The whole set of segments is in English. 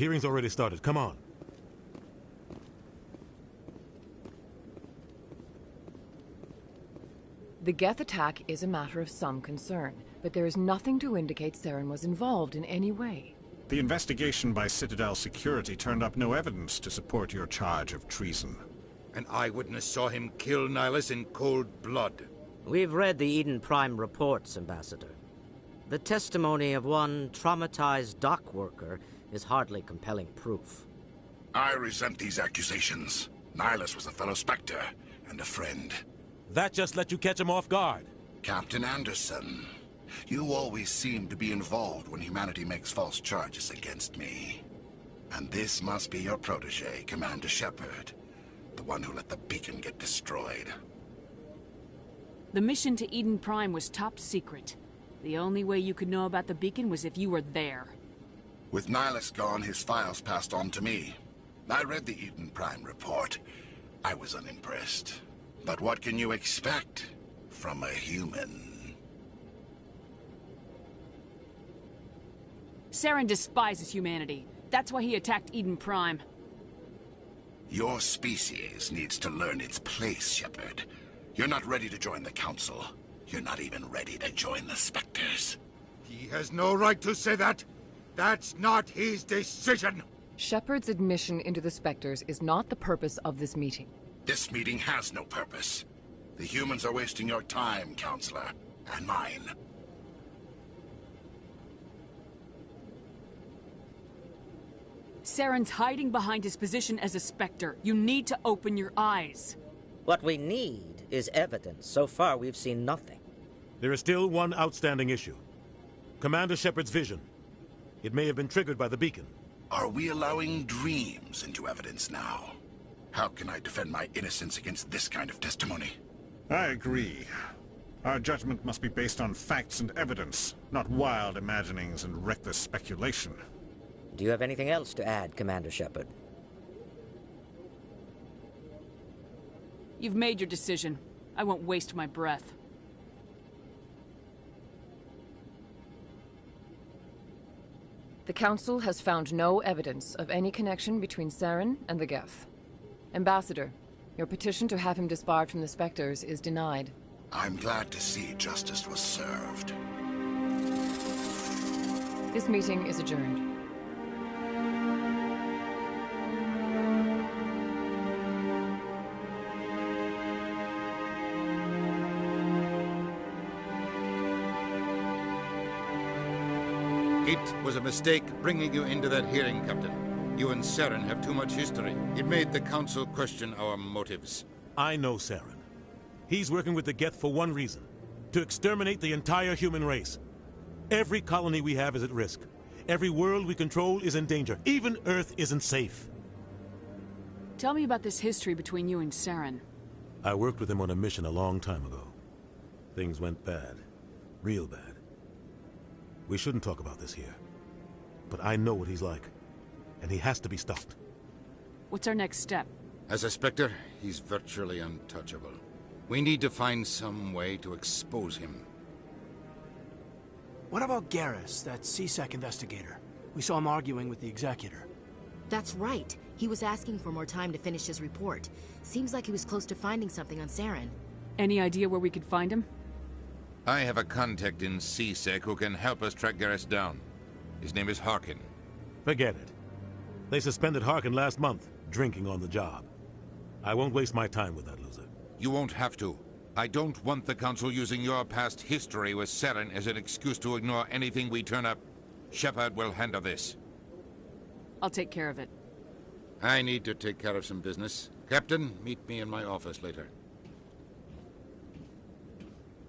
hearing's already started. Come on. The Geth attack is a matter of some concern, but there is nothing to indicate Saren was involved in any way. The investigation by Citadel Security turned up no evidence to support your charge of treason. An eyewitness saw him kill Nihilus in cold blood. We've read the Eden Prime reports, Ambassador. The testimony of one traumatized dock worker is hardly compelling proof. I resent these accusations. Nihilus was a fellow Spectre and a friend. That just let you catch him off guard. Captain Anderson, you always seem to be involved when humanity makes false charges against me. And this must be your protege, Commander Shepard. The one who let the beacon get destroyed. The mission to Eden Prime was top secret. The only way you could know about the beacon was if you were there. With Nihilus gone, his files passed on to me. I read the Eden Prime report. I was unimpressed. But what can you expect from a human? Saren despises humanity. That's why he attacked Eden Prime. Your species needs to learn its place, Shepard. You're not ready to join the Council. You're not even ready to join the Spectres. He has no right to say that. That's not his decision. Shepard's admission into the Spectres is not the purpose of this meeting. This meeting has no purpose. The humans are wasting your time, Counselor, and mine. Saren's hiding behind his position as a Spectre. You need to open your eyes. What we need is evidence. So far, we've seen nothing. There is still one outstanding issue. Commander Shepard's vision. It may have been triggered by the beacon. Are we allowing dreams into evidence now? How can I defend my innocence against this kind of testimony? I agree. Our judgment must be based on facts and evidence, not wild imaginings and reckless speculation. Do you have anything else to add, Commander Shepard? You've made your decision. I won't waste my breath. The Council has found no evidence of any connection between Saren and the Geth. Ambassador, your petition to have him disbarred from the Spectres is denied. I'm glad to see justice was served. This meeting is adjourned. It was a mistake bringing you into that hearing, Captain. You and Saren have too much history. It made the Council question our motives. I know Saren. He's working with the Geth for one reason. To exterminate the entire human race. Every colony we have is at risk. Every world we control is in danger. Even Earth isn't safe. Tell me about this history between you and Saren. I worked with him on a mission a long time ago. Things went bad. Real bad. We shouldn't talk about this here. But I know what he's like. And he has to be stopped. What's our next step? As a Spectre, he's virtually untouchable. We need to find some way to expose him. What about Garrus, that CSEC investigator? We saw him arguing with the Executor. That's right. He was asking for more time to finish his report. Seems like he was close to finding something on Saren. Any idea where we could find him? I have a contact in CSEC who can help us track Garrus down. His name is Harkin. Forget it. They suspended Harkin last month, drinking on the job. I won't waste my time with that loser. You won't have to. I don't want the Council using your past history with Saren as an excuse to ignore anything we turn up. Shepard will handle this. I'll take care of it. I need to take care of some business. Captain, meet me in my office later.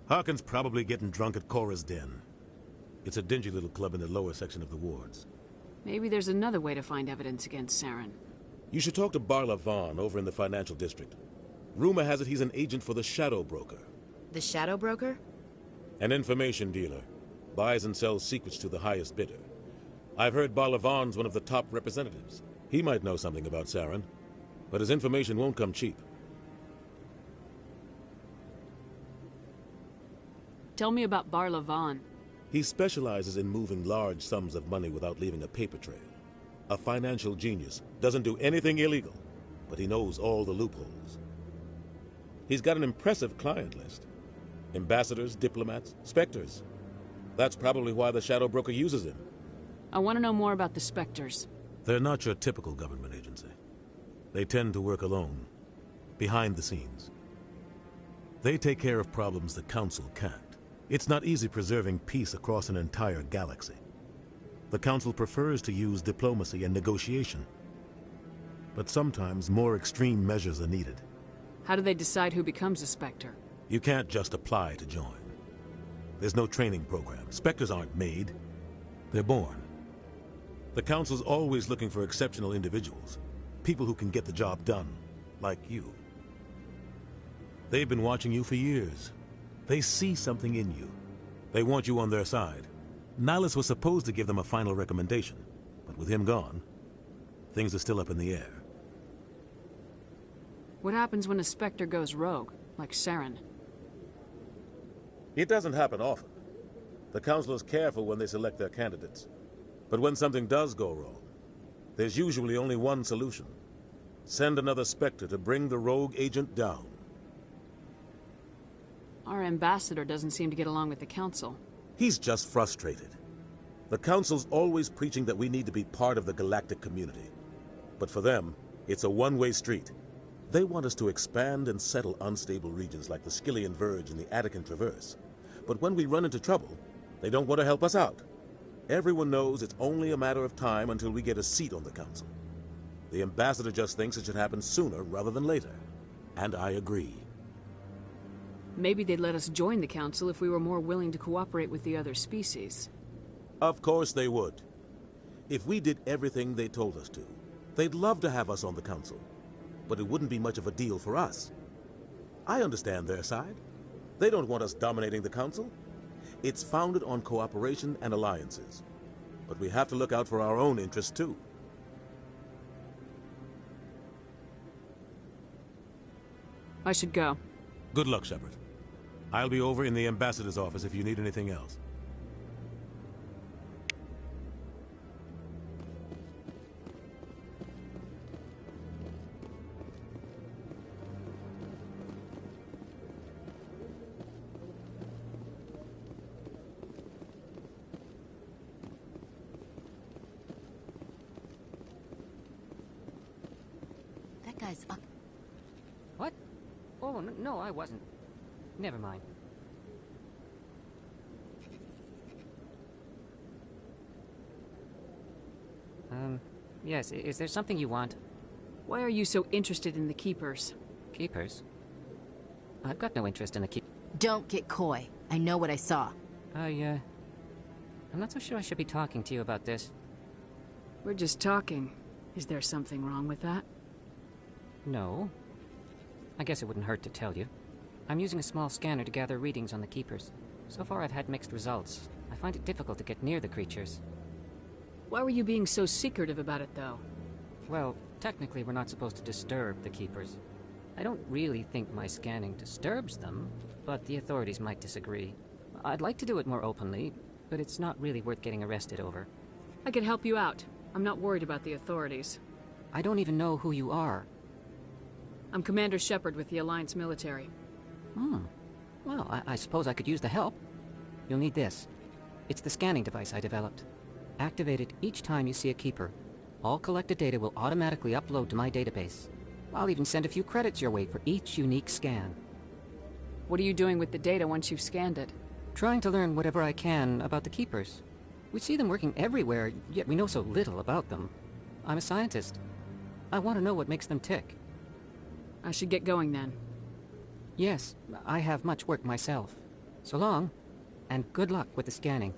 Harkin's probably getting drunk at Cora's Den. It's a dingy little club in the lower section of the wards. Maybe there's another way to find evidence against Saren. You should talk to Barla Vaughn over in the financial district. Rumor has it he's an agent for the Shadow Broker. The Shadow Broker? An information dealer. Buys and sells secrets to the highest bidder. I've heard Barla Vaughn's one of the top representatives. He might know something about Saren, but his information won't come cheap. Tell me about Barla Vaughn. He specializes in moving large sums of money without leaving a paper trail. A financial genius. Doesn't do anything illegal, but he knows all the loopholes. He's got an impressive client list. Ambassadors, diplomats, specters. That's probably why the Shadow Broker uses him. I want to know more about the Spectres. They're not your typical government agency. They tend to work alone, behind the scenes. They take care of problems the Council can't. It's not easy preserving peace across an entire galaxy. The Council prefers to use diplomacy and negotiation. But sometimes more extreme measures are needed. How do they decide who becomes a Spectre? You can't just apply to join. There's no training program. Spectres aren't made. They're born. The Council's always looking for exceptional individuals. People who can get the job done, like you. They've been watching you for years. They see something in you. They want you on their side. Nihilus was supposed to give them a final recommendation, but with him gone, things are still up in the air. What happens when a Spectre goes rogue, like Saren? It doesn't happen often. The Council is careful when they select their candidates. But when something does go wrong, there's usually only one solution. Send another Spectre to bring the rogue agent down. Our ambassador doesn't seem to get along with the Council. He's just frustrated. The Council's always preaching that we need to be part of the galactic community. But for them, it's a one-way street. They want us to expand and settle unstable regions like the Skillian Verge and the Attican Traverse. But when we run into trouble, they don't want to help us out. Everyone knows it's only a matter of time until we get a seat on the Council. The ambassador just thinks it should happen sooner rather than later. And I agree. Maybe they'd let us join the Council if we were more willing to cooperate with the other species. Of course they would. If we did everything they told us to, they'd love to have us on the Council. But it wouldn't be much of a deal for us. I understand their side. They don't want us dominating the Council. It's founded on cooperation and alliances. But we have to look out for our own interests, too. I should go. Good luck, Shepard. I'll be over in the ambassador's office if you need anything else. That guy's up. What? Oh, no, I wasn't. Never mind. Yes, is there something you want? Why are you so interested in the Keepers? Keepers? I've got no interest in the Don't get coy. I know what I saw. I'm not so sure I should be talking to you about this. We're just talking. Is there something wrong with that? No. I guess it wouldn't hurt to tell you. I'm using a small scanner to gather readings on the Keepers. So far I've had mixed results. I find it difficult to get near the creatures. Why were you being so secretive about it, though? Well, technically we're not supposed to disturb the Keepers. I don't really think my scanning disturbs them, but the authorities might disagree. I'd like to do it more openly, but it's not really worth getting arrested over. I can help you out. I'm not worried about the authorities. I don't even know who you are. I'm Commander Shepard with the Alliance military. Well, I suppose I could use the help. You'll need this. It's the scanning device I developed. Activate it each time you see a Keeper. All collected data will automatically upload to my database. I'll even send a few credits your way for each unique scan. What are you doing with the data once you've scanned it? Trying to learn whatever I can about the Keepers. We see them working everywhere, yet we know so little about them. I'm a scientist. I want to know what makes them tick. I should get going then. Yes, I have much work myself. So long, and good luck with the scanning.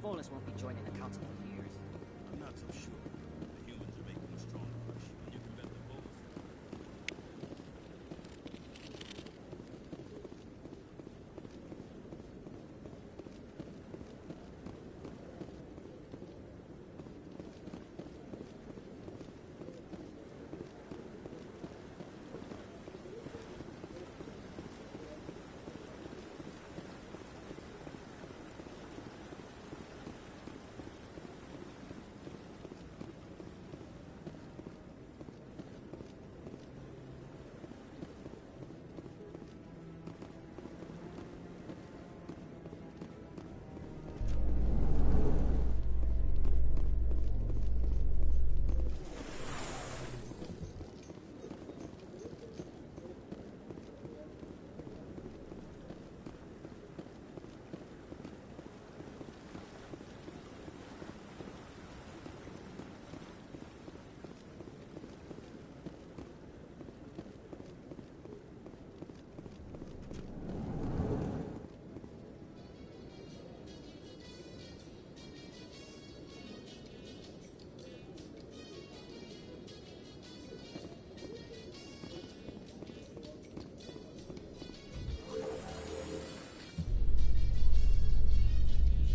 Polis won't be joining the council for years. I'm not so sure. The humans are making a strong push, and you can bet the Polis.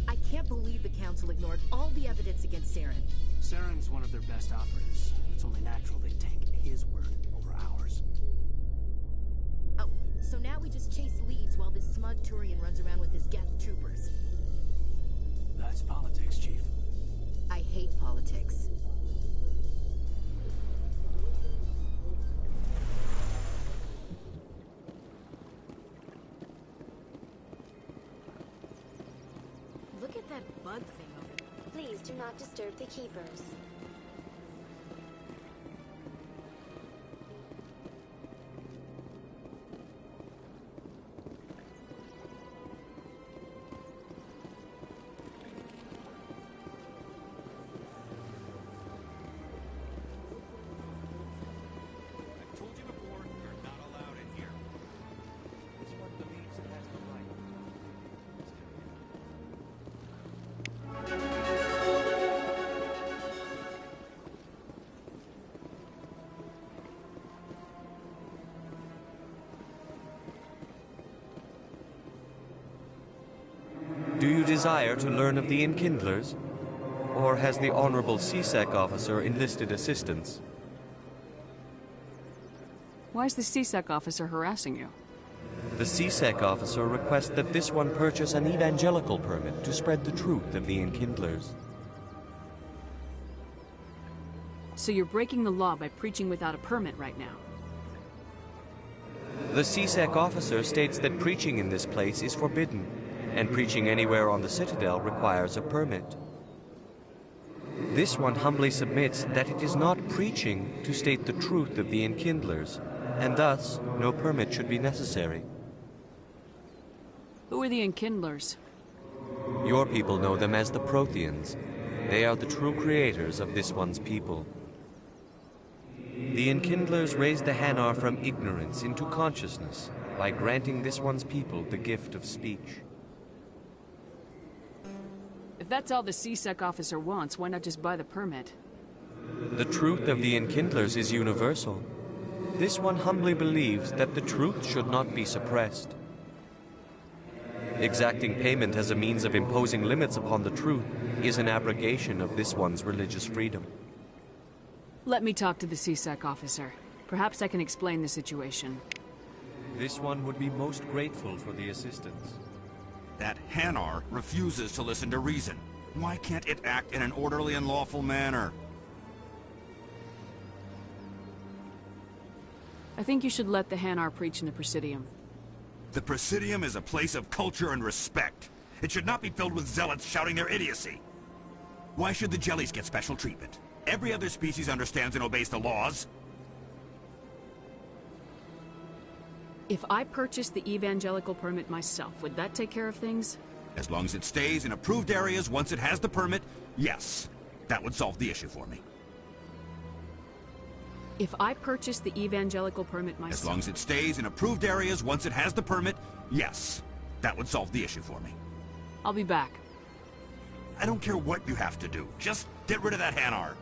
I can't believe the Council ignored all the evidence against Saren. Saren's one of their best operatives. It's only natural they take his word over ours. Oh, so now we just chase leads while this smug Turian runs around with his Geth troopers. That's politics, Chief. I hate politics. Look at that bug thing over there. Please do not disturb the keepers. I've told you before, you're not allowed in here. This one believes it has the right. Do you desire to learn of the Enkindlers? Or has the Honorable CSEC officer enlisted assistance? Why is the CSEC officer harassing you? The CSEC officer requests that this one purchase an evangelical permit to spread the truth of the Enkindlers. So you're breaking the law by preaching without a permit right now. The CSEC officer states that preaching in this place is forbidden, and preaching anywhere on the Citadel requires a permit. This one humbly submits that it is not preaching to state the truth of the Enkindlers, and thus no permit should be necessary. Who are the Enkindlers? Your people know them as the Protheans. They are the true creators of this one's people. The Enkindlers raised the Hanar from ignorance into consciousness by granting this one's people the gift of speech. If that's all the CSEC officer wants, why not just buy the permit? The truth of the Enkindlers is universal. This one humbly believes that the truth should not be suppressed. Exacting payment as a means of imposing limits upon the truth is an abrogation of this one's religious freedom. Let me talk to the CSEC officer. Perhaps I can explain the situation. This one would be most grateful for the assistance. That Hanar refuses to listen to reason. Why can't it act in an orderly and lawful manner? I think you should let the Hanar preach in the Presidium. The Presidium is a place of culture and respect. It should not be filled with zealots shouting their idiocy. Why should the jellies get special treatment? Every other species understands and obeys the laws. If I purchased the evangelical permit myself, would that take care of things? As long as it stays in approved areas once it has the permit, yes. That would solve the issue for me. If I purchased the evangelical permit myself... As long as it stays in approved areas once it has the permit, yes. That would solve the issue for me. I'll be back. I don't care what you have to do. Just get rid of that Hanar.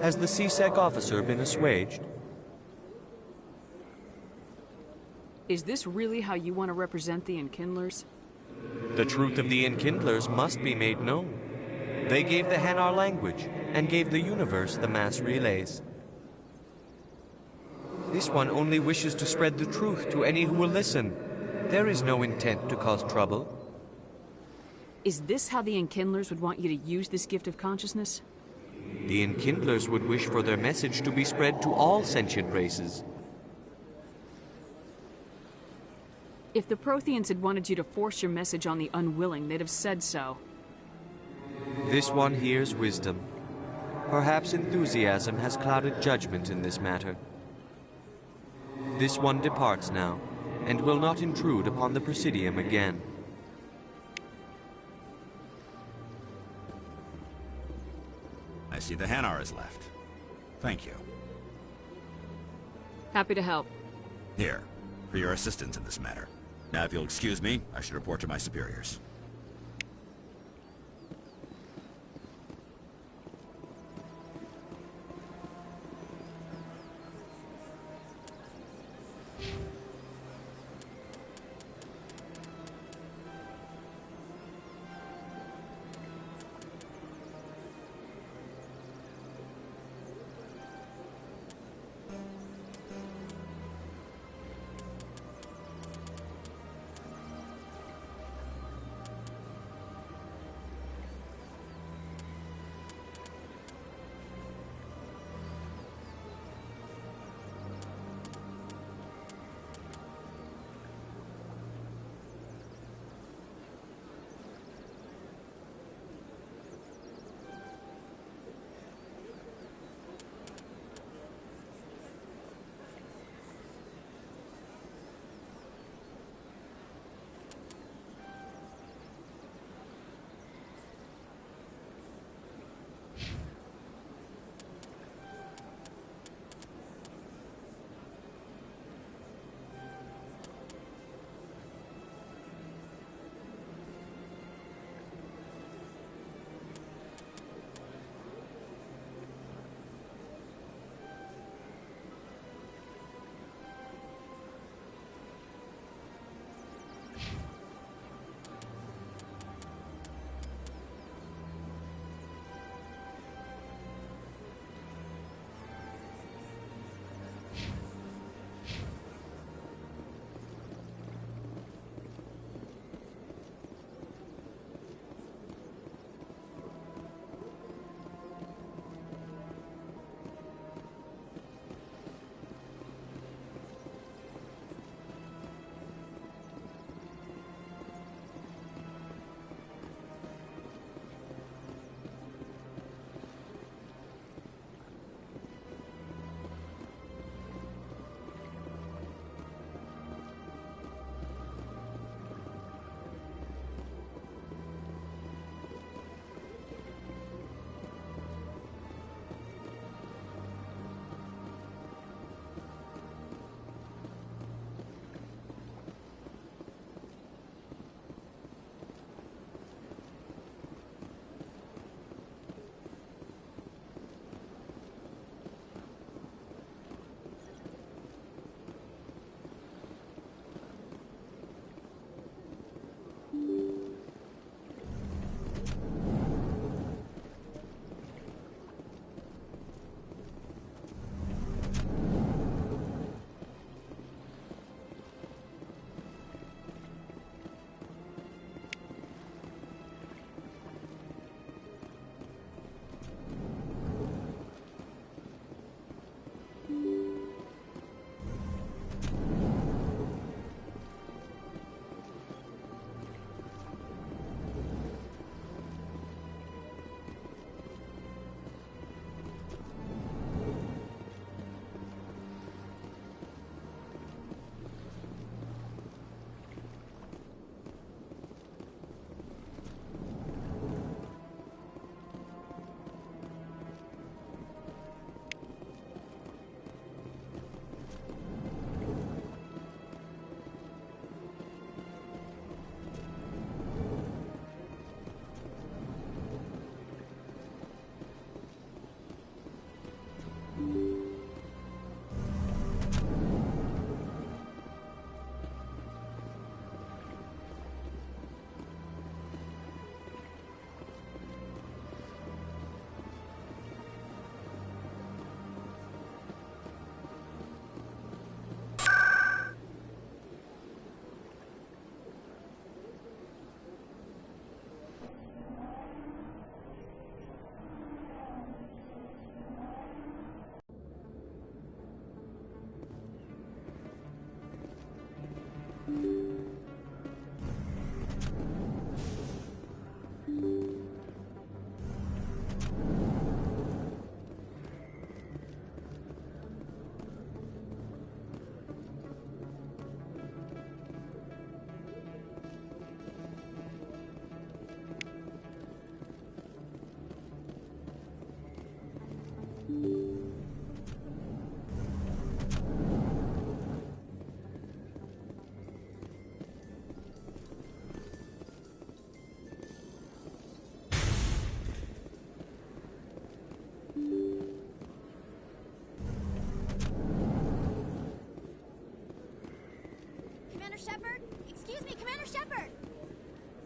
Has the CSEC officer been assuaged? Is this really how you want to represent the Enkindlers? The truth of the Enkindlers must be made known. They gave the Hanar language, and gave the universe the mass relays. This one only wishes to spread the truth to any who will listen. There is no intent to cause trouble. Is this how the Enkindlers would want you to use this gift of consciousness? The Enkindlers would wish for their message to be spread to all sentient races. If the Protheans had wanted you to force your message on the unwilling, they'd have said so. This one hears wisdom. Perhaps enthusiasm has clouded judgment in this matter. This one departs now, and will not intrude upon the Presidium again. I see the Hanar is left. Thank you. Happy to help. Here, for your assistance in this matter. Now, if you'll excuse me, I should report to my superiors.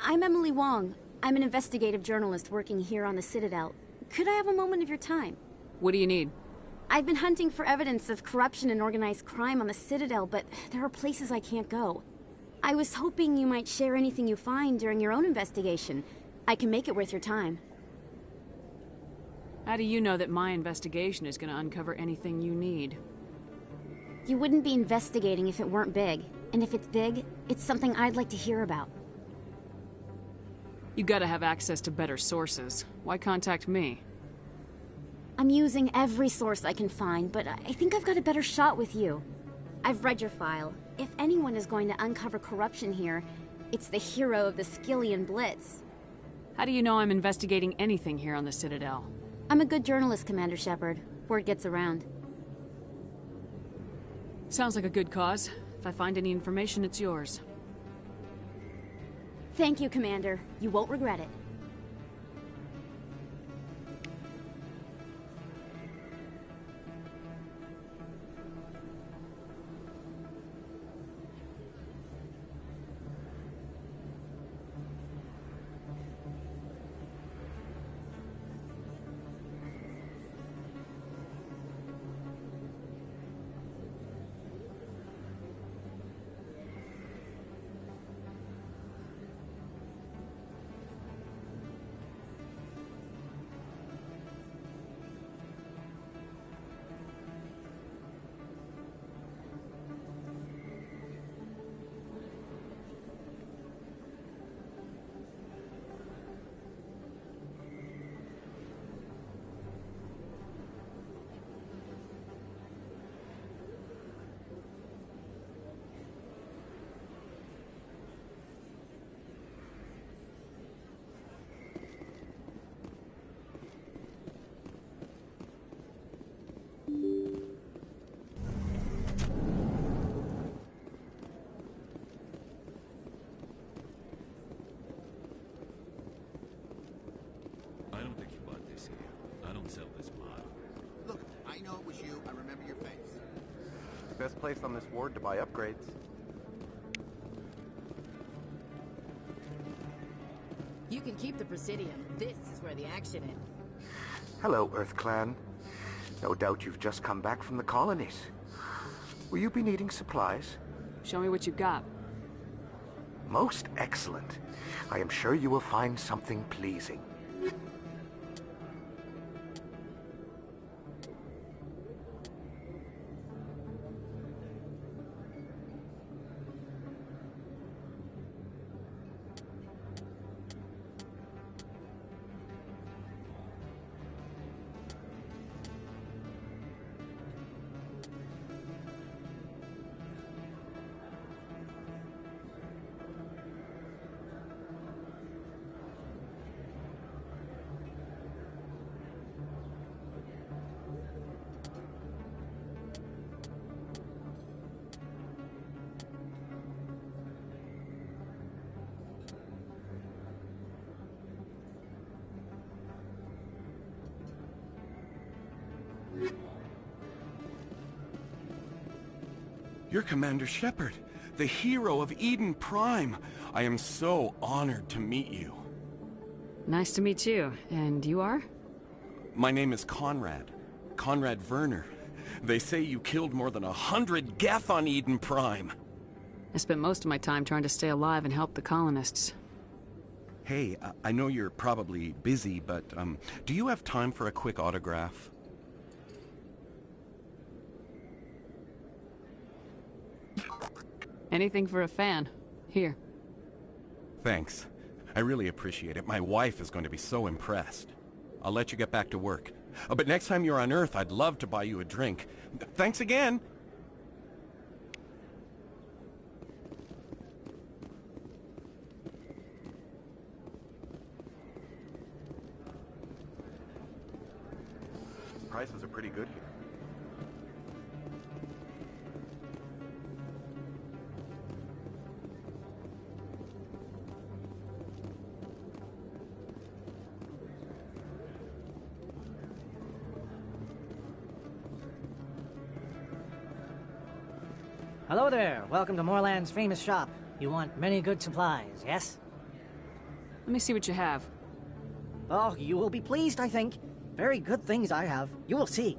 I'm Emily Wong. I'm an investigative journalist working here on the Citadel. Could I have a moment of your time? What do you need? I've been hunting for evidence of corruption and organized crime on the Citadel, but there are places I can't go. I was hoping you might share anything you find during your own investigation. I can make it worth your time. How do you know that my investigation is going to uncover anything you need? You wouldn't be investigating if it weren't big. And if it's big, it's something I'd like to hear about. You gotta have access to better sources. Why contact me? I'm using every source I can find, but I think I've got a better shot with you. I've read your file. If anyone is going to uncover corruption here, it's the hero of the Skillian Blitz. How do you know I'm investigating anything here on the Citadel? I'm a good journalist, Commander Shepard. Word gets around. Sounds like a good cause. If I find any information, it's yours. Thank you, Commander. You won't regret it. Best place on this ward to buy upgrades. You can keep the Presidium. This is where the action is. Hello, Earth Clan. No doubt you've just come back from the colonies. Will you be needing supplies? Show me what you got. Most excellent. I am sure you will find something pleasing. You're Commander Shepard, the hero of Eden Prime. I am so honored to meet you. Nice to meet you. And you are? My name is Conrad. Conrad Werner. They say you killed more than 100 Geth on Eden Prime. I spent most of my time trying to stay alive and help the colonists. Hey, I know you're probably busy, but do you have time for a quick autograph? Anything for a fan. Here. Thanks. I really appreciate it. My wife is going to be so impressed. I'll let you get back to work. But next time you're on Earth, I'd love to buy you a drink. Thanks again! Prices are pretty good here. Hello there. Welcome to Moorland's famous shop. You want many good supplies, yes? Let me see what you have. Oh, you will be pleased, I think. Very good things I have. You will see.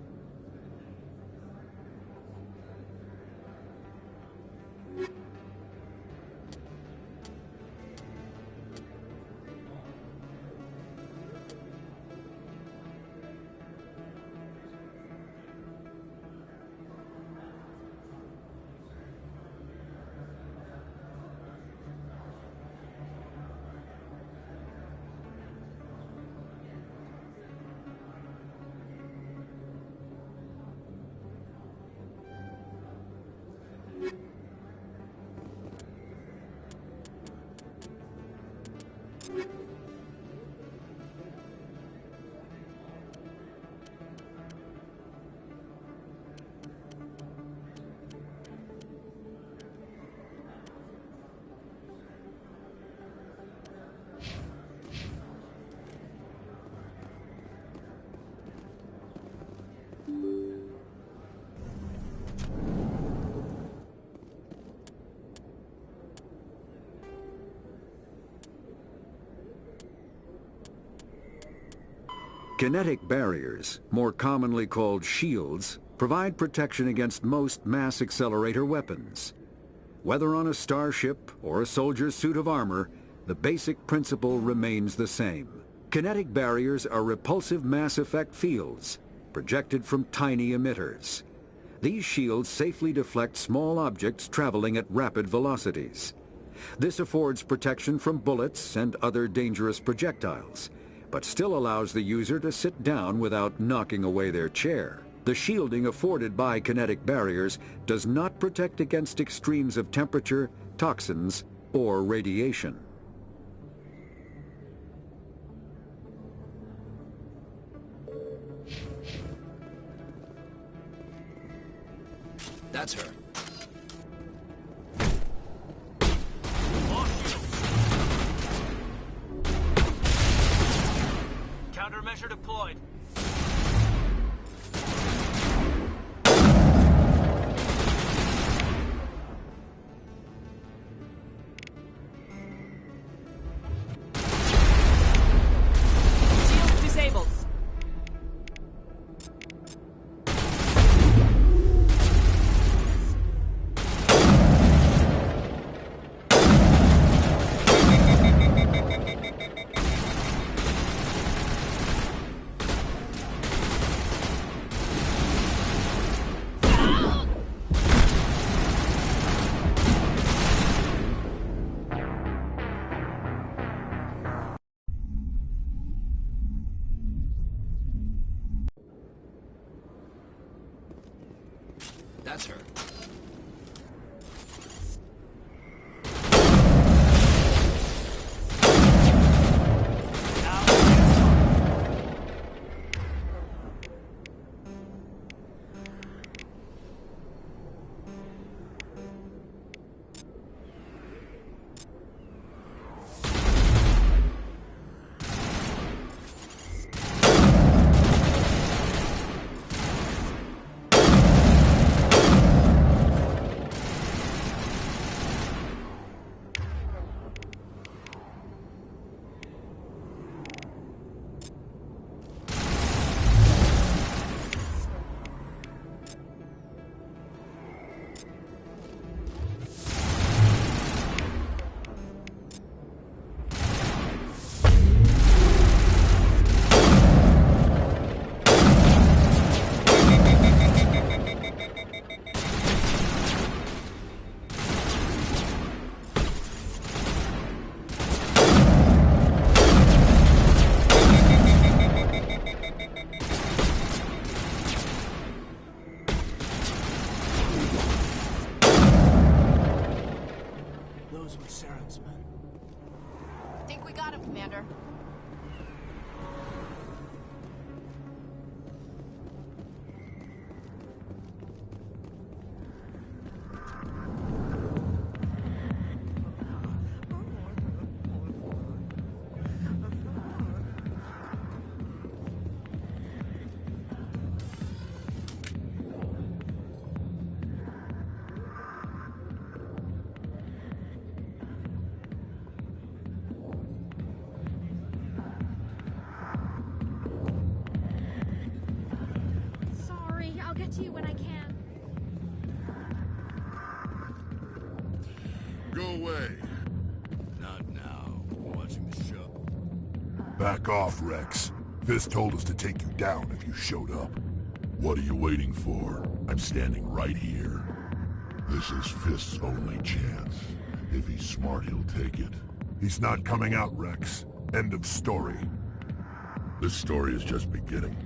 Kinetic barriers, more commonly called shields, provide protection against most mass accelerator weapons. Whether on a starship or a soldier's suit of armor, the basic principle remains the same. Kinetic barriers are repulsive mass effect fields, projected from tiny emitters. These shields safely deflect small objects traveling at rapid velocities. This affords protection from bullets and other dangerous projectiles, but still allows the user to sit down without knocking away their chair. The shielding afforded by kinetic barriers does not protect against extremes of temperature, toxins, or radiation. That's her. Countermeasure deployed. Shields disabled. That's her. Those were Saren's men. Think we got him, Commander. to you when I can. Go away. Not now. I'm watching the show. Back off, Rex. Fist told us to take you down if you showed up. What are you waiting for? I'm standing right here. This is Fist's only chance. If he's smart, he'll take it. He's not coming out, Rex. End of story. This story is just beginning.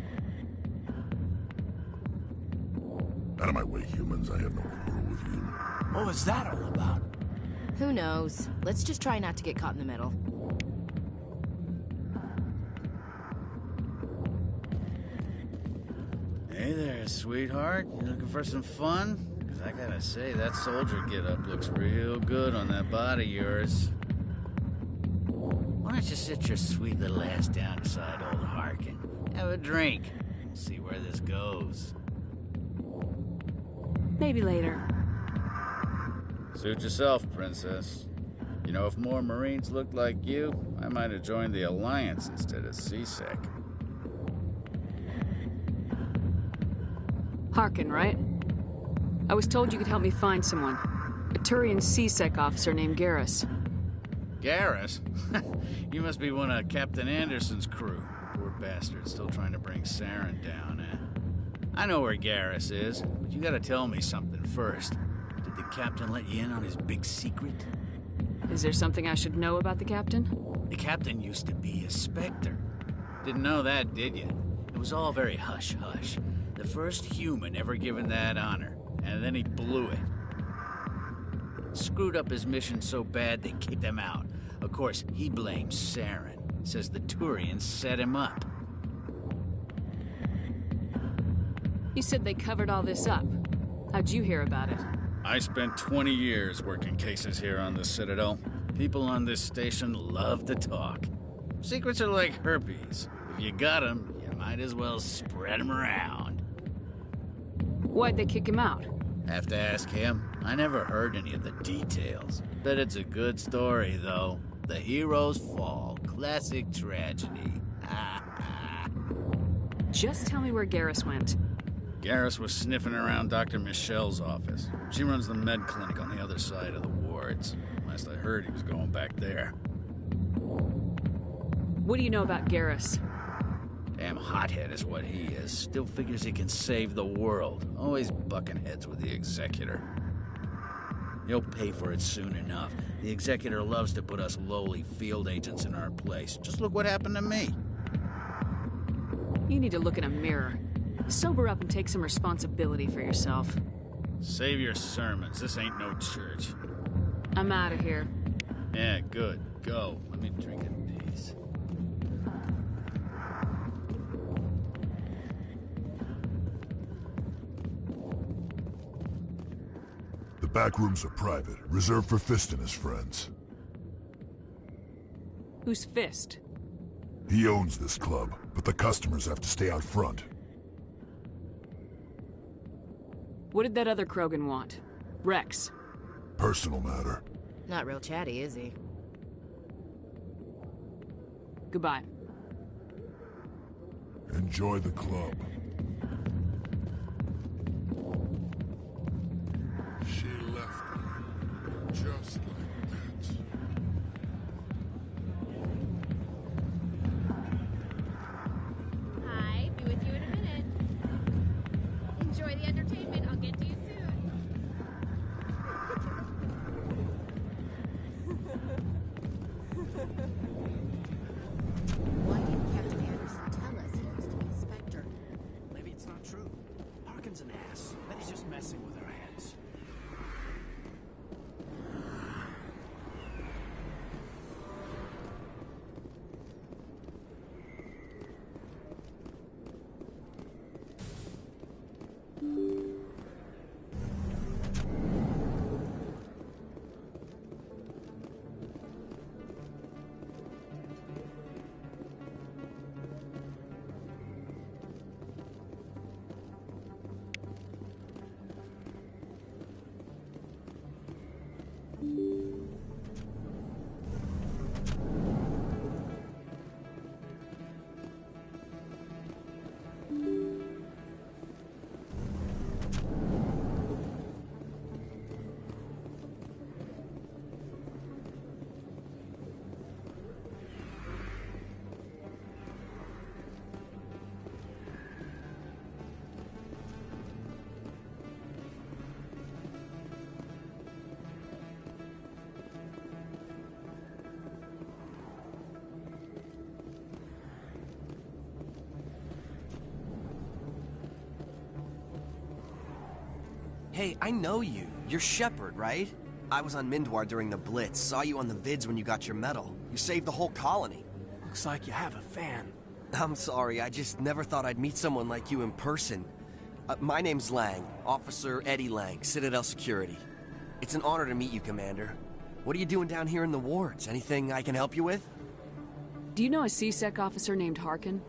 Out of my way, humans. I have no quarrel with you. What was that all about? Who knows? Let's just try not to get caught in the middle. Hey there, sweetheart. You looking for some fun? Because I gotta say, that soldier get-up looks real good on that body of yours. Why don't you sit your sweet little ass down beside old Harkin? Have a drink. We'll see where this goes. Maybe later. Suit yourself, princess. You know, if more Marines looked like you, I might have joined the Alliance instead of CSEC. Harkin, right? I was told you could help me find someone. A Turian CSEC officer named Garrus. Garrus? You must be one of Captain Anderson's crew. Poor bastard, still trying to bring Saren down, eh? I know where Garrus is, but you gotta tell me something first. Did the captain let you in on his big secret? Is there something I should know about the captain? The captain used to be a Spectre. Didn't know that, did you? It was all very hush-hush. The first human ever given that honor, and then he blew it. Screwed up his mission so bad they kicked him out. Of course, he blames Saren. Says the Turians set him up. You said they covered all this up. How'd you hear about it? I spent 20 years working cases here on the Citadel. People on this station love to talk. Secrets are like herpes. If you got them, you might as well spread them around. Why'd they kick him out? Have to ask him. I never heard any of the details. Bet it's a good story, though. The heroes fall. Classic tragedy. Just tell me where Garrus went. Garrus was sniffing around Dr. Michelle's office. She runs the med clinic on the other side of the wards. Last I heard, he was going back there. What do you know about Garrus? Damn hothead is what he is. Still figures he can save the world. Always bucking heads with the Executor. He'll pay for it soon enough. The Executor loves to put us lowly field agents in our place. Just look what happened to me. You need to look in a mirror. Sober up and take some responsibility for yourself. Save your sermons. This ain't no church. I'm out of here. Yeah, good. Go. Let me drink in peace. The back rooms are private, reserved for Fist and his friends. Who's Fist? He owns this club, but the customers have to stay out front. What did that other Krogan want? Rex. Personal matter. Not real chatty, is he? Goodbye. Enjoy the club. She left me, just like that. Hi, be with you in a minute. Enjoy the entertainment. I'll get to you soon. Why didn't Captain Anderson tell us he used to be a Spectre? Maybe it's not true. Harkin's an ass. Bet he's just messing with our heads. Hey, I know you. You're Shepard, right? I was on Mindwar during the Blitz, saw you on the vids when you got your medal. You saved the whole colony. Looks like you have a fan. I'm sorry, I just never thought I'd meet someone like you in person. My name's Lang, Officer Eddie Lang, Citadel Security. It's an honor to meet you, Commander. What are you doing down here in the wards? Anything I can help you with? Do you know a CSEC officer named Harkin?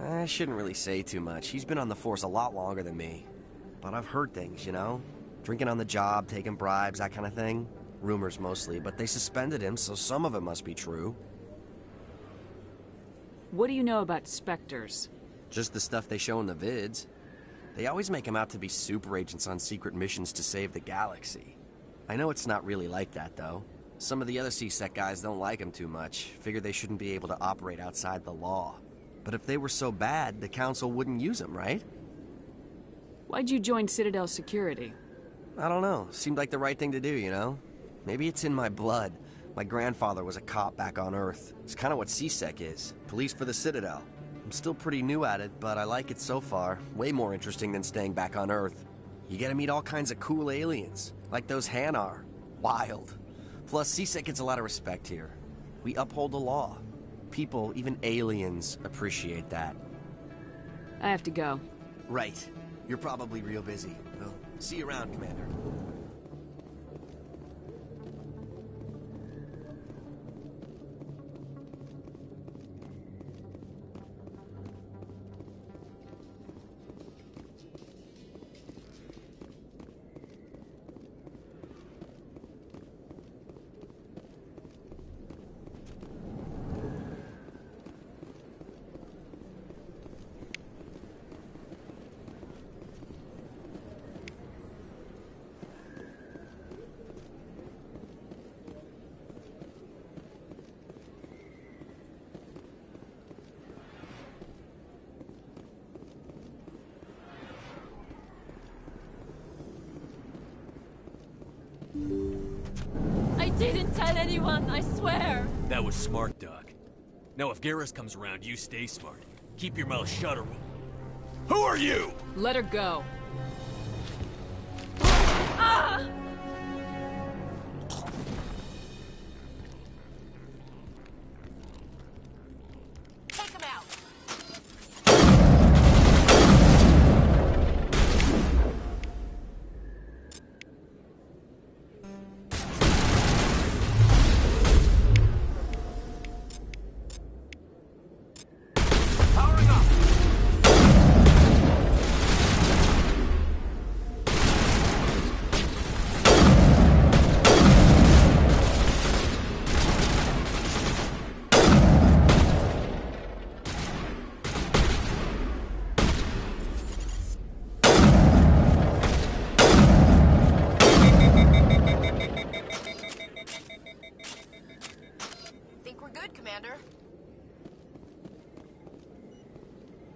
I shouldn't really say too much. He's been on the force a lot longer than me. But I've heard things, you know? Drinking on the job, taking bribes, that kind of thing. Rumors mostly, but they suspended him, so some of it must be true. What do you know about Spectres? Just the stuff they show in the vids. They always make them out to be super agents on secret missions to save the galaxy. I know it's not really like that, though. Some of the other CSEC guys don't like them too much, figure they shouldn't be able to operate outside the law. But if they were so bad, the Council wouldn't use them, right? Why'd you join Citadel Security? I don't know. Seemed like the right thing to do, you know? Maybe it's in my blood. My grandfather was a cop back on Earth. It's kind of what CSEC is. Police for the Citadel. I'm still pretty new at it, but I like it so far. Way more interesting than staying back on Earth. You get to meet all kinds of cool aliens, like those Hanar. Wild. Plus, CSEC gets a lot of respect here. We uphold the law. People, even aliens, appreciate that. I have to go. Right. You're probably real busy. Well, see you around, Commander. I didn't tell anyone, I swear! That was smart, Doc. Now if Garrus comes around, you stay smart. Keep your mouth shut or... Who are you? Let her go. Ah! Take him out!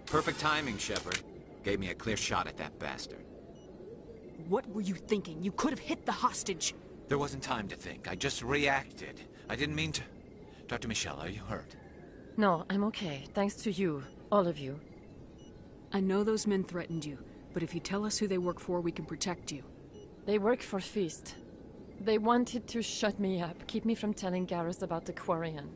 Perfect timing, Shepard. Gave me a clear shot at that bastard. What were you thinking? You could have hit the hostage. There wasn't time to think. I just reacted. I didn't mean to... Dr. Michelle, are you hurt? No, I'm okay. Thanks to you. All of you. I know those men threatened you, but if you tell us who they work for, we can protect you. They work for Feast. They wanted to shut me up, keep me from telling Garrus about the Quarian.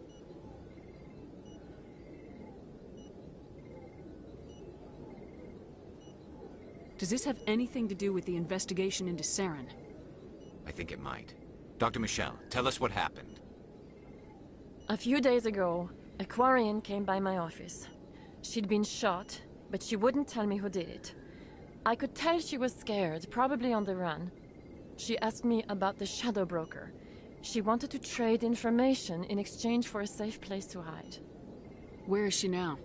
Does this have anything to do with the investigation into Saren? I think it might. Dr. Michelle, tell us what happened. A few days ago, a Quarian came by my office. She'd been shot, but she wouldn't tell me who did it. I could tell she was scared, probably on the run. She asked me about the Shadow Broker. She wanted to trade information in exchange for a safe place to hide. Where is she now?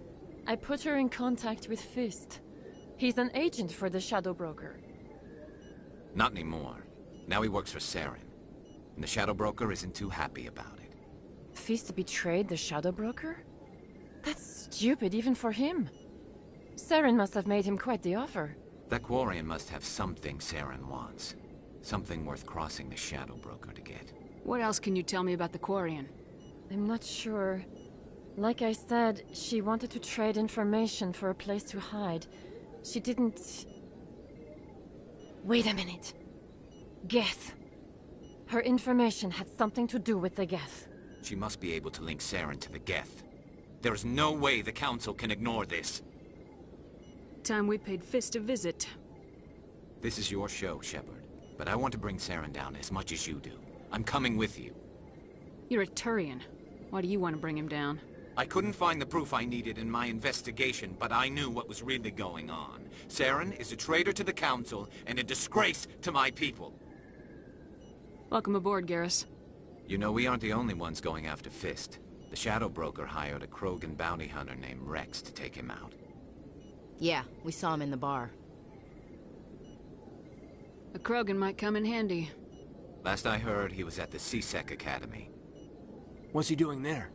I put her in contact with Fist. He's an agent for the Shadow Broker. Not anymore. Now he works for Saren. And the Shadow Broker isn't too happy about it. Fist betrayed the Shadow Broker? That's stupid even for him. Saren must have made him quite the offer. That Quarian must have something Saren wants. Something worth crossing the Shadow Broker to get. What else can you tell me about the Quarian? I'm not sure. Like I said, she wanted to trade information for a place to hide. She didn't... Wait a minute. Geth. Her information had something to do with the Geth. She must be able to link Saren to the Geth. There is no way the Council can ignore this. Time we paid Fist a visit. This is your show, Shepard. But I want to bring Saren down as much as you do. I'm coming with you. You're a Turian. Why do you want to bring him down? I couldn't find the proof I needed in my investigation, but I knew what was really going on. Saren is a traitor to the Council and a disgrace to my people. Welcome aboard, Garrus. You know, we aren't the only ones going after Fist. The Shadow Broker hired a Krogan bounty hunter named Rex to take him out. Yeah, we saw him in the bar. A Krogan might come in handy. Last I heard, he was at the CSEC Academy. What's he doing there?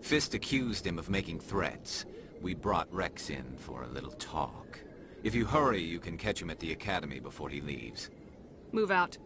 Fist accused him of making threats. We brought Rex in for a little talk. If you hurry, you can catch him at the Academy before he leaves. Move out.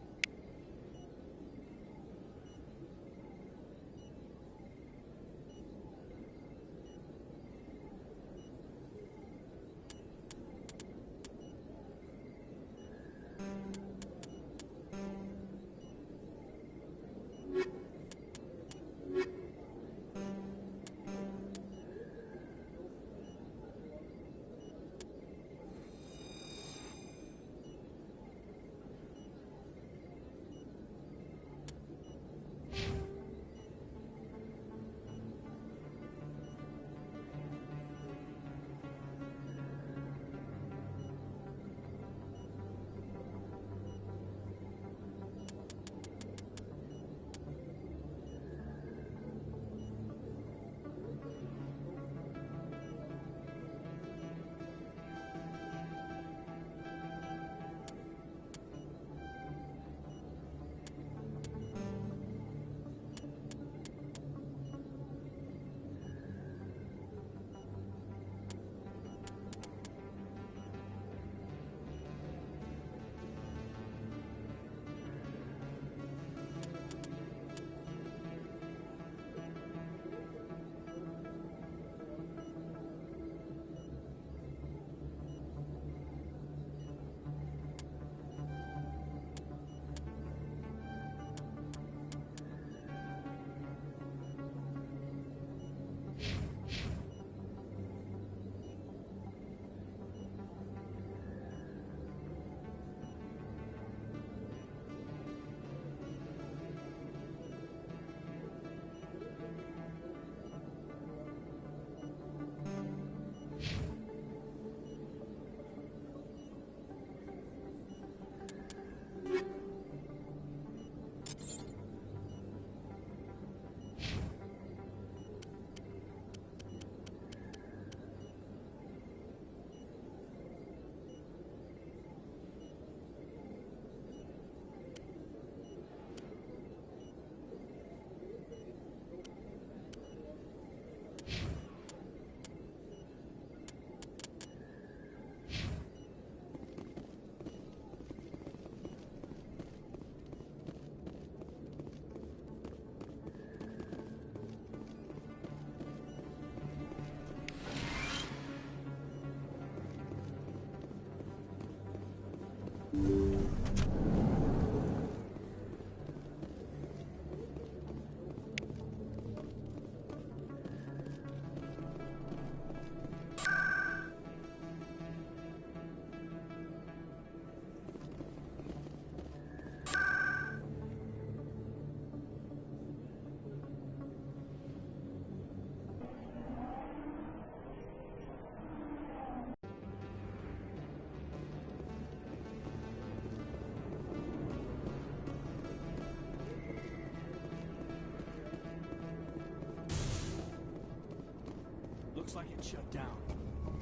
Looks like it's shut down.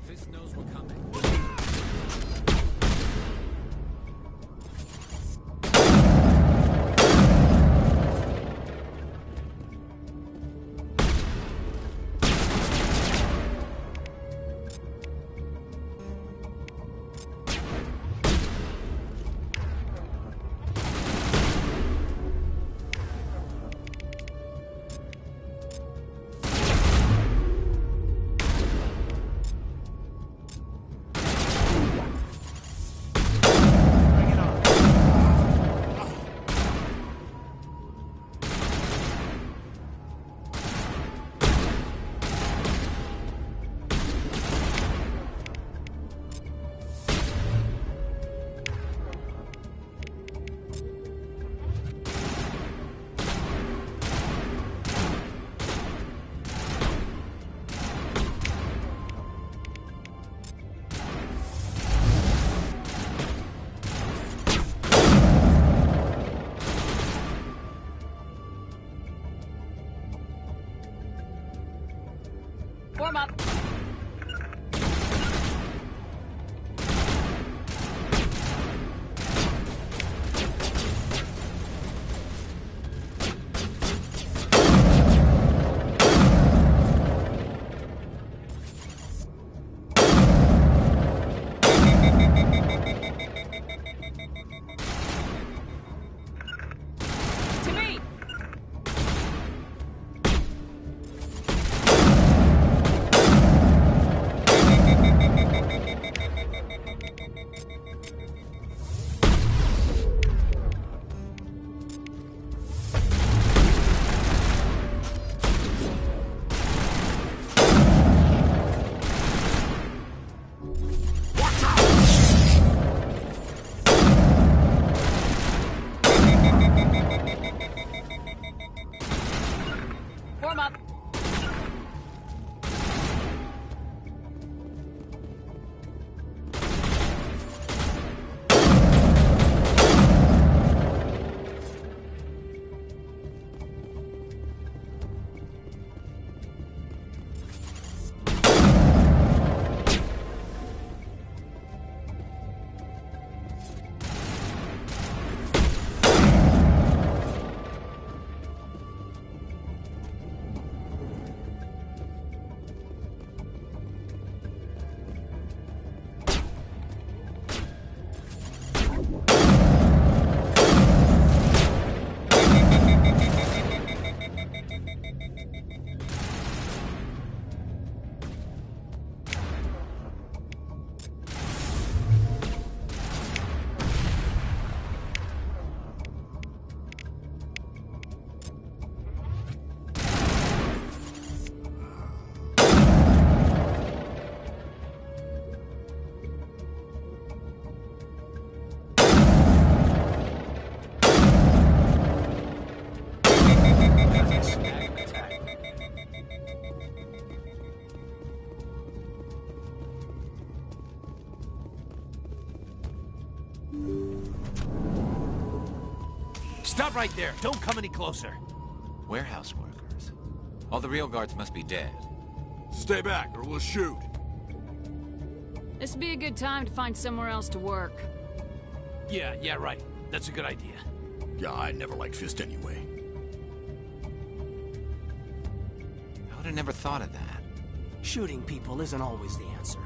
Fist knows we're coming. Stop right there. Don't come any closer. Warehouse workers. All the real guards must be dead. Stay back, or we'll shoot. This'd be a good time to find somewhere else to work. Yeah, right. That's a good idea. Yeah, I never liked Fist anyway. I would have never thought of that. Shooting people isn't always the answer.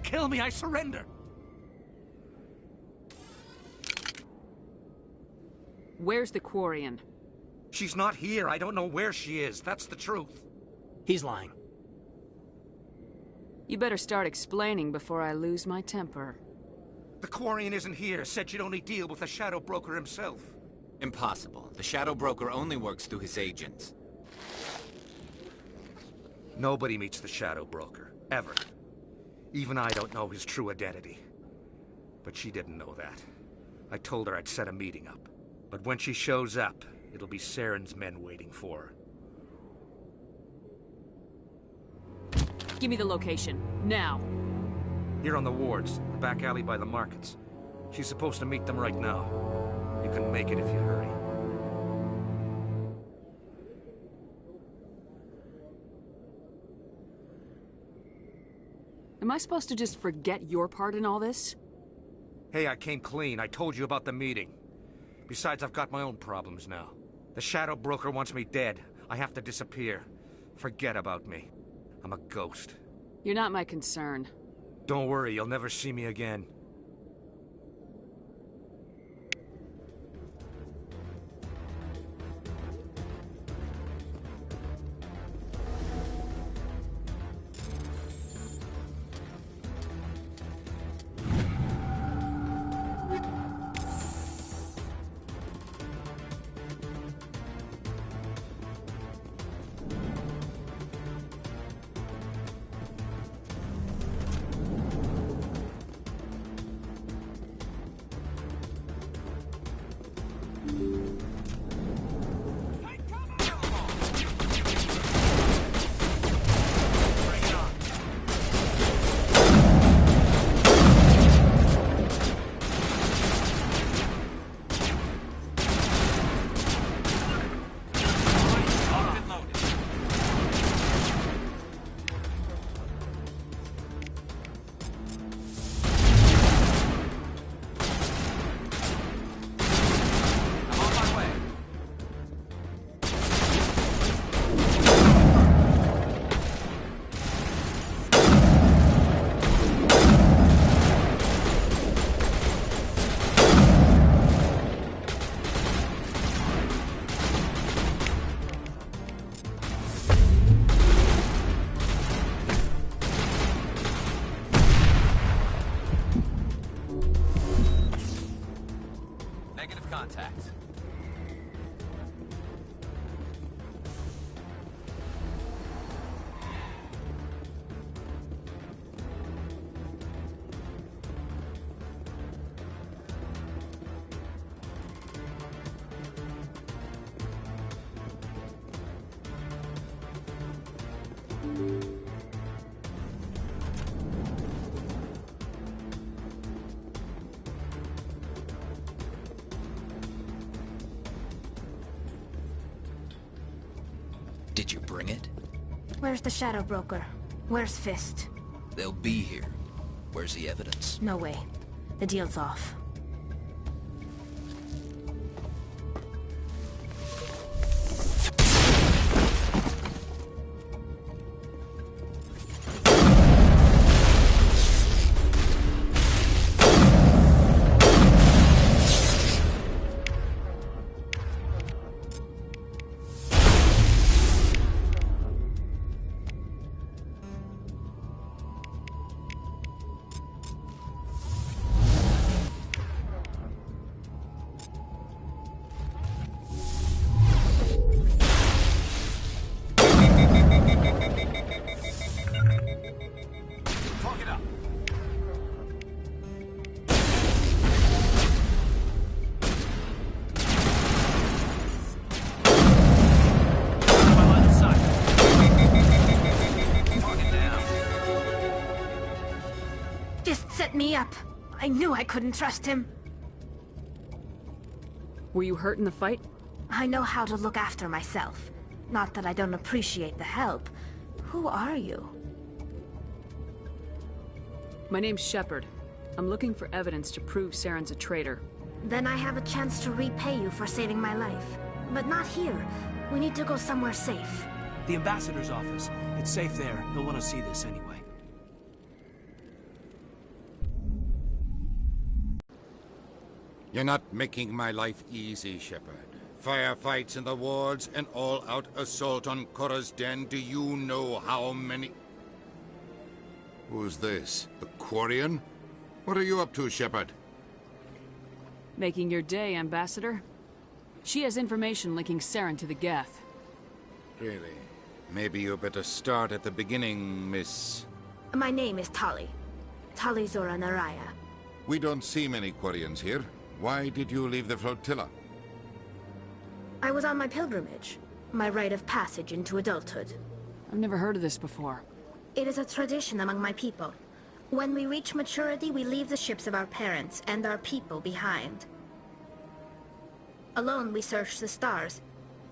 kill me, I surrender. Where's the Quarian? She's not here. I don't know where she is. That's the truth. He's lying. You better start explaining before I lose my temper. The Quarian isn't here. Said she'd only deal with the Shadow Broker himself. Impossible. The Shadow Broker only works through his agents. Nobody meets the Shadow Broker. Ever. Even I don't know his true identity. But she didn't know that. I told her I'd set a meeting up. But when she shows up, it'll be Saren's men waiting for her. Give me the location. Now. Here on the wards, the back alley by the markets. She's supposed to meet them right now. You can make it if you hurry. Am I supposed to just forget your part in all this? Hey, I came clean. I told you about the meeting. Besides, I've got my own problems now. The Shadow Broker wants me dead. I have to disappear. Forget about me. I'm a ghost. You're not my concern. Don't worry, you'll never see me again. Contact. Did you bring it? Where's the Shadow Broker? Where's Fist? They'll be here. Where's the evidence? No way. The deal's off. Set me up. I knew I couldn't trust him. Were you hurt in the fight? I know how to look after myself. Not that I don't appreciate the help. Who are you? My name's Shepard. I'm looking for evidence to prove Saren's a traitor. Then I have a chance to repay you for saving my life. But not here. We need to go somewhere safe. The ambassador's office. It's safe there. He'll want to see this anyway. You're not making my life easy, Shepard. Firefights in the wards, an all-out assault on Korra's den. Do you know how many... Who's this? The Quarian? What are you up to, Shepard? Making your day, Ambassador. She has information linking Saren to the Geth. Really? Maybe you better start at the beginning, Miss... My name is Tali. Tali Zora Naraya. We don't see many Quarians here. Why did you leave the flotilla? I was on my pilgrimage. My rite of passage into adulthood. I've never heard of this before. It is a tradition among my people. When we reach maturity, we leave the ships of our parents and our people behind. Alone, we search the stars,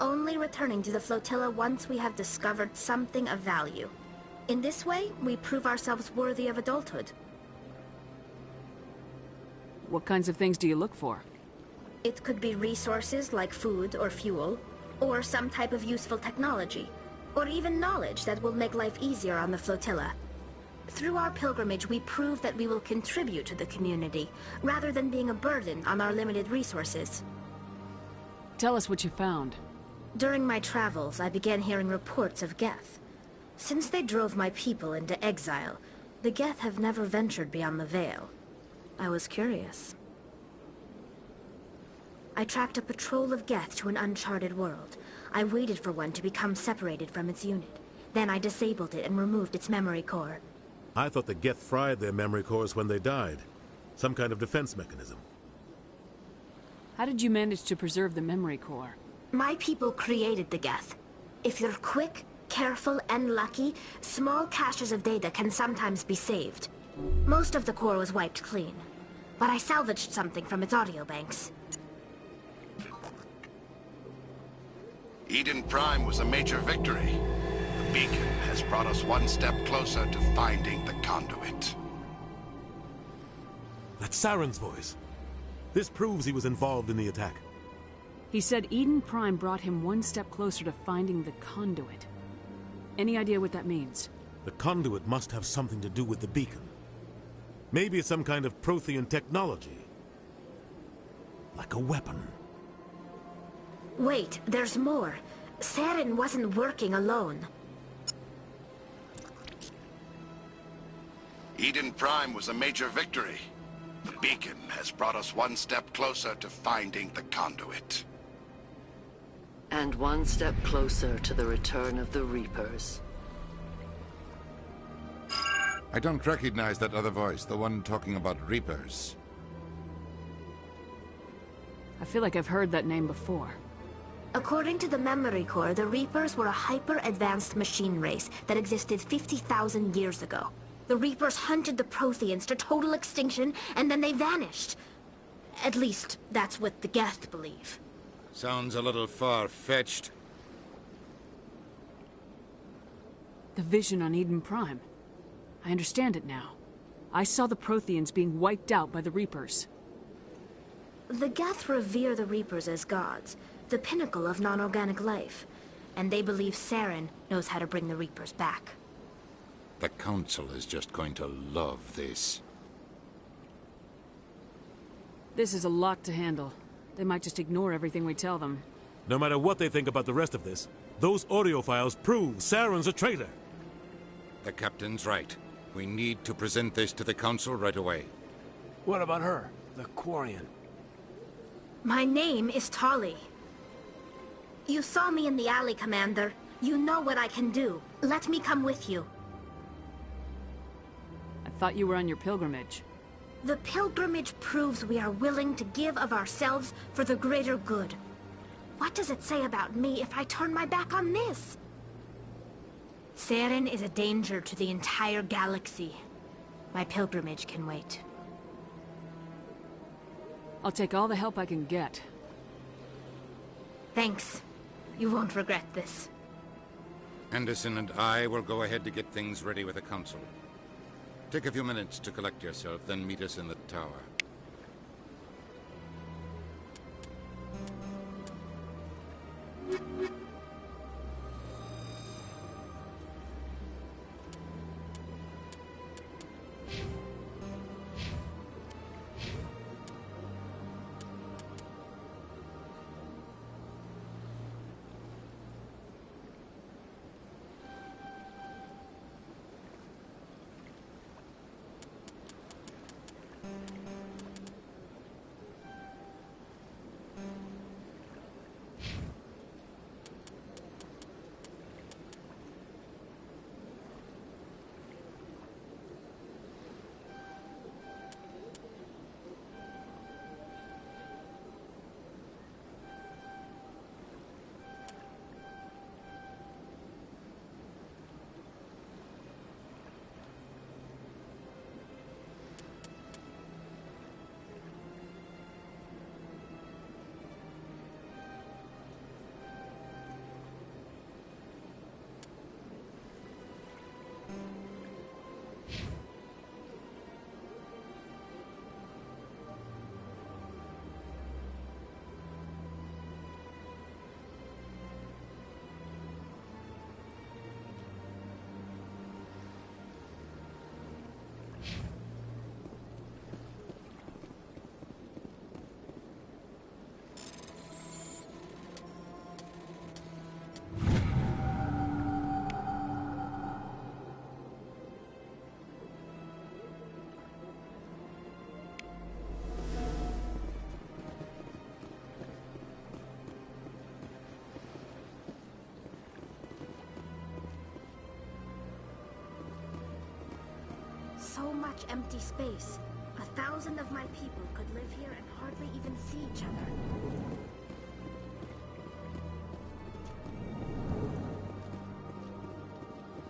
only returning to the flotilla once we have discovered something of value. In this way, we prove ourselves worthy of adulthood. What kinds of things do you look for? It could be resources like food or fuel, or some type of useful technology, or even knowledge that will make life easier on the flotilla. Through our pilgrimage, we prove that we will contribute to the community, rather than being a burden on our limited resources. Tell us what you found. During my travels, I began hearing reports of Geth. Since they drove my people into exile, the Geth have never ventured beyond the Veil. I was curious. I tracked a patrol of Geth to an uncharted world. I waited for one to become separated from its unit. Then I disabled it and removed its memory core. I thought the Geth fried their memory cores when they died. Some kind of defense mechanism. How did you manage to preserve the memory core? My people created the Geth. If you're quick, careful, and lucky, small caches of data can sometimes be saved. Most of the core was wiped clean, but I salvaged something from its audio banks. Eden Prime was a major victory. The beacon has brought us one step closer to finding the conduit. That's Saren's voice. This proves he was involved in the attack. He said Eden Prime brought him one step closer to finding the conduit. Any idea what that means? The conduit must have something to do with the beacon. Maybe it's some kind of Prothean technology. Like a weapon. Wait, there's more. Saren wasn't working alone. Eden Prime was a major victory. The beacon has brought us one step closer to finding the conduit. And one step closer to the return of the Reapers. I don't recognize that other voice, the one talking about Reapers. I feel like I've heard that name before. According to the memory core, the Reapers were a hyper-advanced machine race that existed 50,000 years ago. The Reapers hunted the Protheans to total extinction, and then they vanished. At least, that's what the Geth believe. Sounds a little far-fetched. The vision on Eden Prime. I understand it now. I saw the Protheans being wiped out by the Reapers. The Geth revere the Reapers as gods, the pinnacle of non-organic life, and they believe Saren knows how to bring the Reapers back. The Council is just going to love this. This is a lot to handle. They might just ignore everything we tell them. No matter what they think about the rest of this, those audio files prove Saren's a traitor. The Captain's right. We need to present this to the Council right away. What about her, the Quarian? My name is Tali. You saw me in the alley, Commander. You know what I can do. Let me come with you. I thought you were on your pilgrimage. The pilgrimage proves we are willing to give of ourselves for the greater good. What does it say about me if I turn my back on this? Saren is a danger to the entire galaxy. My pilgrimage can wait. I'll take all the help I can get. Thanks. You won't regret this. Anderson and I will go ahead to get things ready with the Council. Take a few minutes to collect yourself, then meet us in the tower. so much empty space. 1,000 of my people could live here and hardly even see each other.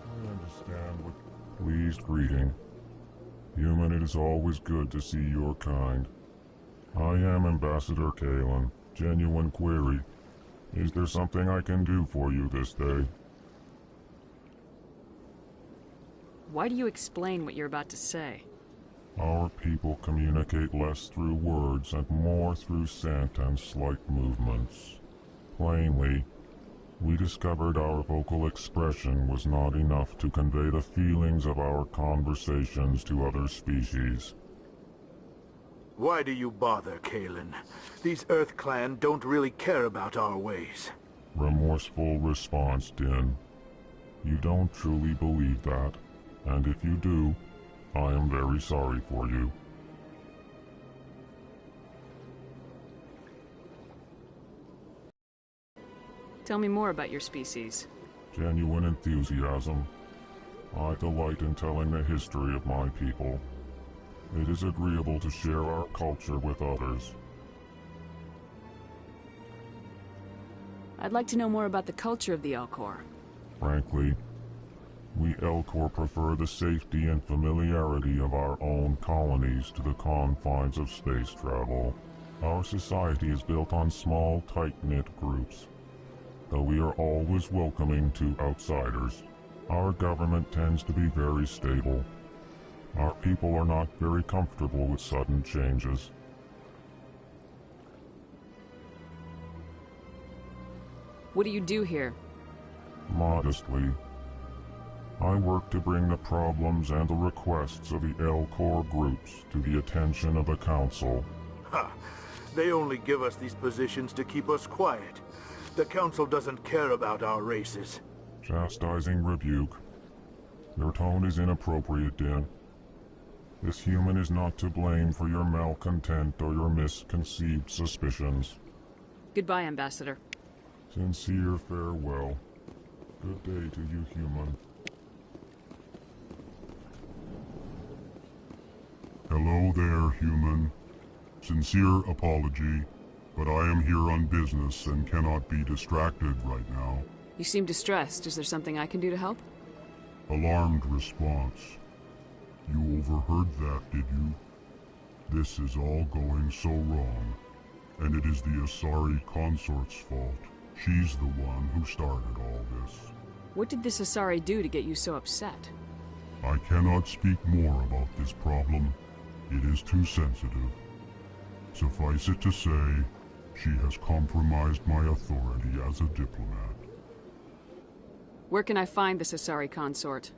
I understand what... Pleased greeting. Human, it is always good to see your kind. I am Ambassador Kalen. Genuine query. Is there something I can do for you this day? Why do you explain what you're about to say? Our people communicate less through words and more through scent and slight movements. Plainly, we discovered our vocal expression was not enough to convey the feelings of our conversations to other species. Why do you bother, Kalen? These Earth Clan don't really care about our ways. Remorseful response, Din. You don't truly believe that, and if you do, I am very sorry for you. Tell me more about your species. Genuine enthusiasm. I delight in telling the history of my people. It is agreeable to share our culture with others. I'd like to know more about the culture of the Elcor. Frankly, we Elcor prefer the safety and familiarity of our own colonies to the confines of space travel. Our society is built on small, tight-knit groups. Though we are always welcoming to outsiders, our government tends to be very stable. Our people are not very comfortable with sudden changes. What do you do here? Modestly, I work to bring the problems and the requests of the Elcor groups to the attention of the Council. Ha! They only give us these positions to keep us quiet. The Council doesn't care about our races. Chastising rebuke. Your tone is inappropriate, Din. This human is not to blame for your malcontent or your misconceived suspicions. Goodbye, Ambassador. Sincere farewell. Good day to you, human. Hello there, human. Sincere apology, but I am here on business and cannot be distracted right now. You seem distressed. Is there something I can do to help? Alarmed response. You overheard that, did you? This is all going so wrong, and it is the Asari consort's fault. She's the one who started all this. What did this Asari do to get you so upset? I cannot speak more about this problem. It is too sensitive. Suffice it to say, she has compromised my authority as a diplomat. Where can I find this Asari consort?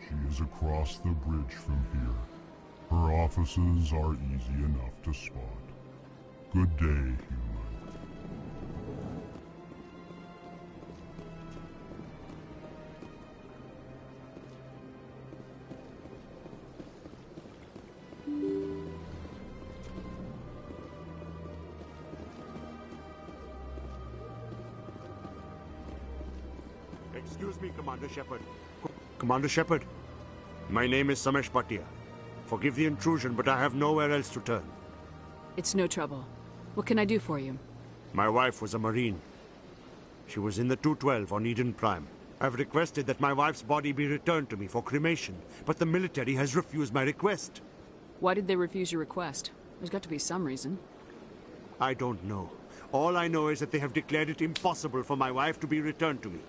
She is across the bridge from here. Her offices are easy enough to spot. Good day, human. Excuse me, Commander Shepard. Commander Shepard, my name is Samesh Bhatia. Forgive the intrusion, but I have nowhere else to turn. It's no trouble. What can I do for you? My wife was a Marine. She was in the 212 on Eden Prime. I've requested that my wife's body be returned to me for cremation, but the military has refused my request. Why did they refuse your request? There's got to be some reason. I don't know. All I know is that they have declared it impossible for my wife to be returned to me.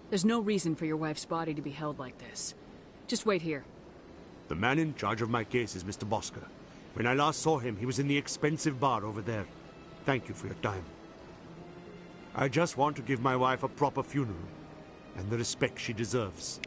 There's no reason for your wife's body to be held like this. Just wait here. The man in charge of my case is Mr. Bosker. When I last saw him, he was in the expensive bar over there. Thank you for your time. I just want to give my wife a proper funeral, and the respect she deserves.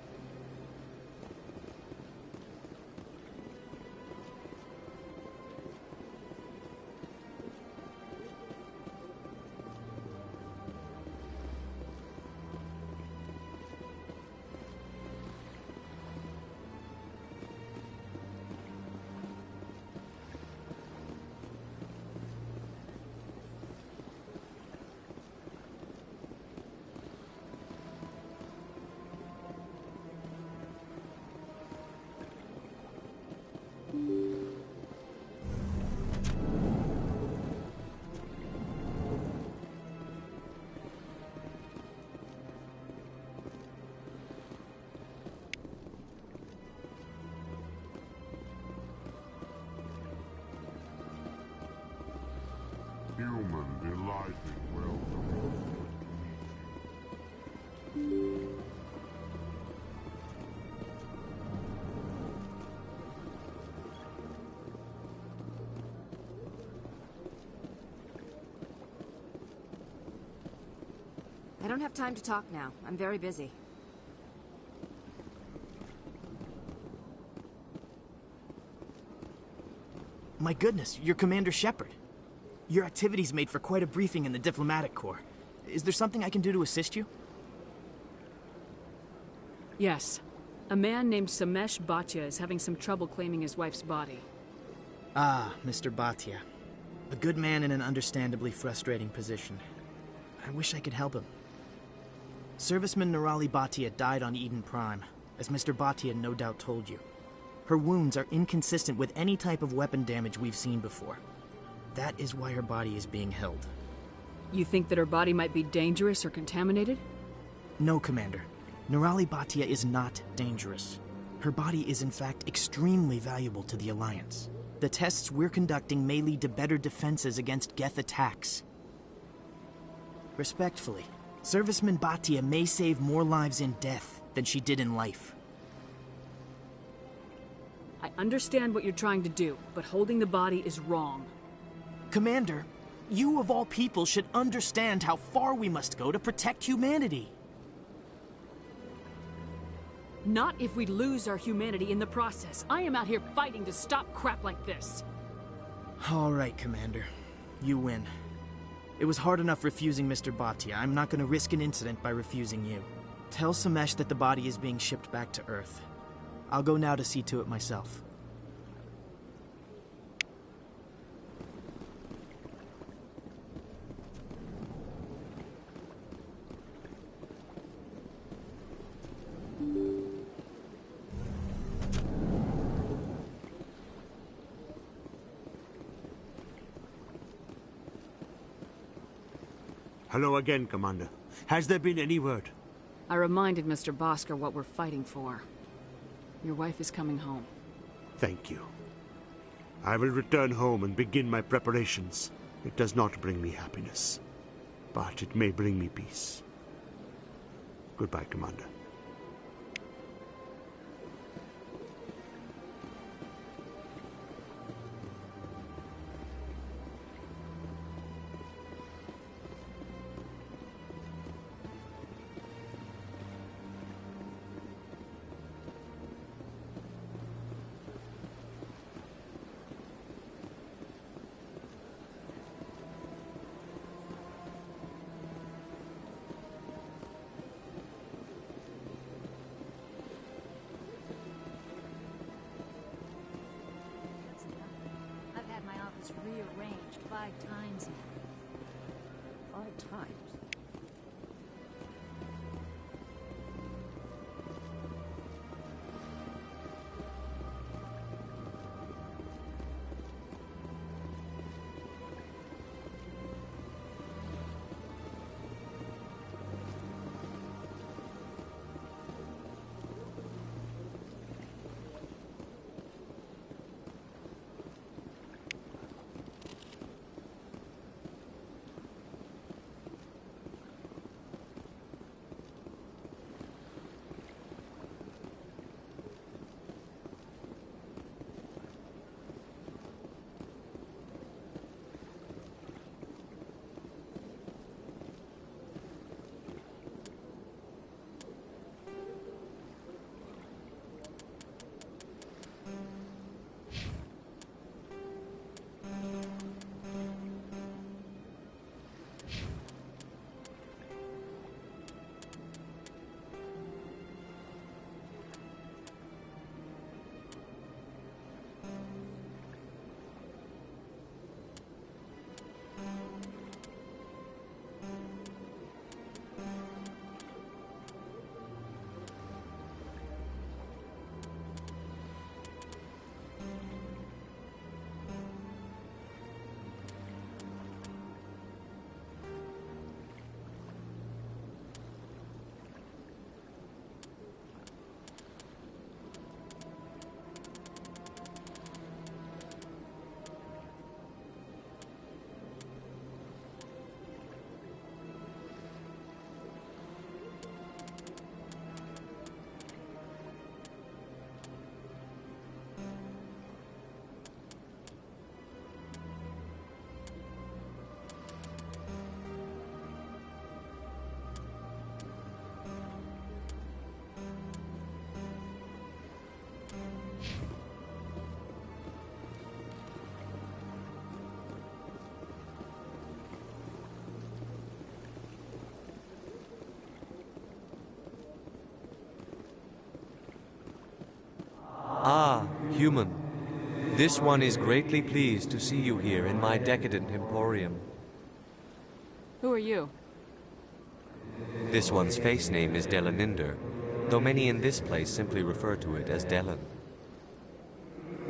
I don't have time to talk now. I'm very busy. My goodness, you're Commander Shepard. Your activities made for quite a briefing in the Diplomatic Corps. Is there something I can do to assist you? Yes. A man named Samesh Bhatia is having some trouble claiming his wife's body. Ah, Mr. Bhatia. A good man in an understandably frustrating position. I wish I could help him. Serviceman Nirali Bhatia died on Eden Prime, as Mr. Bhatia no doubt told you. Her wounds are inconsistent with any type of weapon damage we've seen before. That is why her body is being held. You think that her body might be dangerous or contaminated? No, Commander. Nirali Bhatia is not dangerous. Her body is in fact extremely valuable to the Alliance. The tests we're conducting may lead to better defenses against Geth attacks. Respectfully, Serviceman Bhatia may save more lives in death than she did in life. I understand what you're trying to do, but holding the body is wrong. Commander, you of all people should understand how far we must go to protect humanity. Not if we lose our humanity in the process. I am out here fighting to stop crap like this. All right, Commander. You win. It was hard enough refusing Mr. Bhatia. I'm not going to risk an incident by refusing you. Tell Samesh that the body is being shipped back to Earth. I'll go now to see to it myself. Hello again, Commander. Has there been any word? I reminded Mr. Bosker what we're fighting for. Your wife is coming home. Thank you. I will return home and begin my preparations. It does not bring me happiness, but it may bring me peace. Goodbye, Commander. Rearranged 5 times now. 5 times? Human, this one is greatly pleased to see you here in my decadent emporium. Who are you? This one's face name is Delaninder, though many in this place simply refer to it as Delan.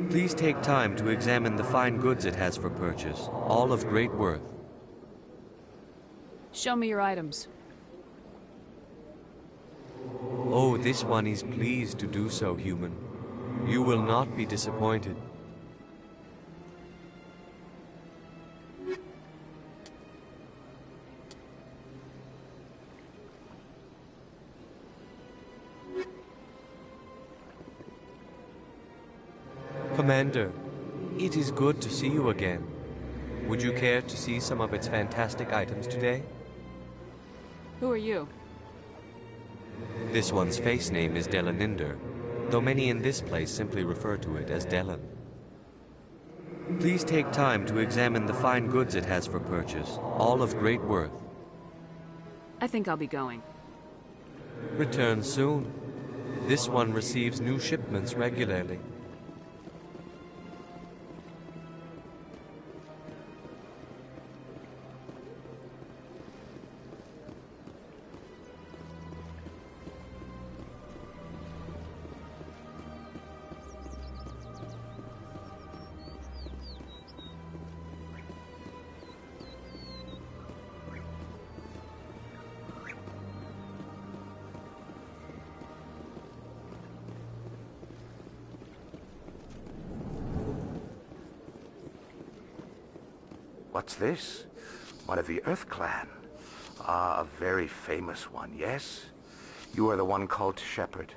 Please take time to examine the fine goods it has for purchase, all of great worth. Show me your items. Oh, this one is pleased to do so, human. You will not be disappointed. Commander, it is good to see you again. Would you care to see some of its fantastic items today? Who are you? This one's face name is Delaninder, though many in this place simply refer to it as Delan. Please take time to examine the fine goods it has for purchase, all of great worth. I think I'll be going. Return soon. This one receives new shipments regularly. What's this? One of the Earth Clan. Ah, a very famous one, yes? You are the one called Shepard.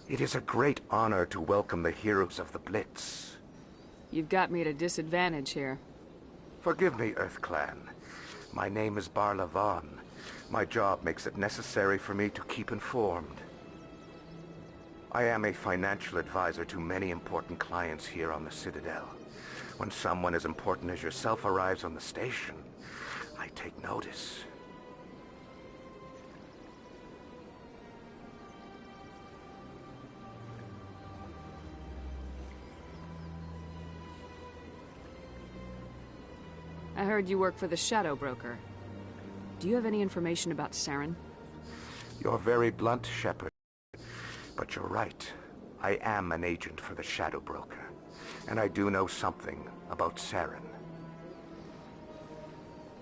It is a great honor to welcome the heroes of the Blitz. You've got me at a disadvantage here. Forgive me, Earth Clan. My name is Barla Vaughn. My job makes it necessary for me to keep informed. I am a financial advisor to many important clients here on the Citadel. When someone as important as yourself arrives on the station, I take notice. I heard you work for the Shadow Broker. Do you have any information about Saren? You're very blunt, Shepard. But you're right. I am an agent for the Shadow Broker. And I do know something about Saren.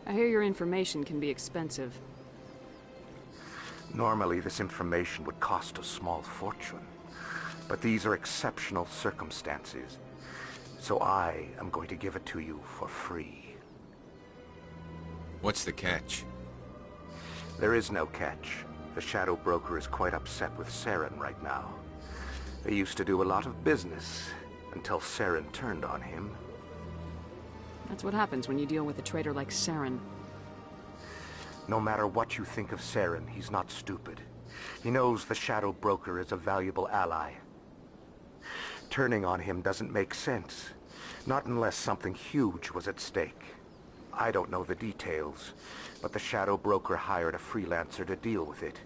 I hear your information can be expensive. Normally, this information would cost a small fortune. But these are exceptional circumstances. So I am going to give it to you for free. What's the catch? There is no catch. The Shadow Broker is quite upset with Saren right now. They used to do a lot of business, until Saren turned on him. That's what happens when you deal with a traitor like Saren. No matter what you think of Saren, he's not stupid. He knows the Shadow Broker is a valuable ally. Turning on him doesn't make sense. Not unless something huge was at stake. I don't know the details, but the Shadow Broker hired a freelancer to deal with it.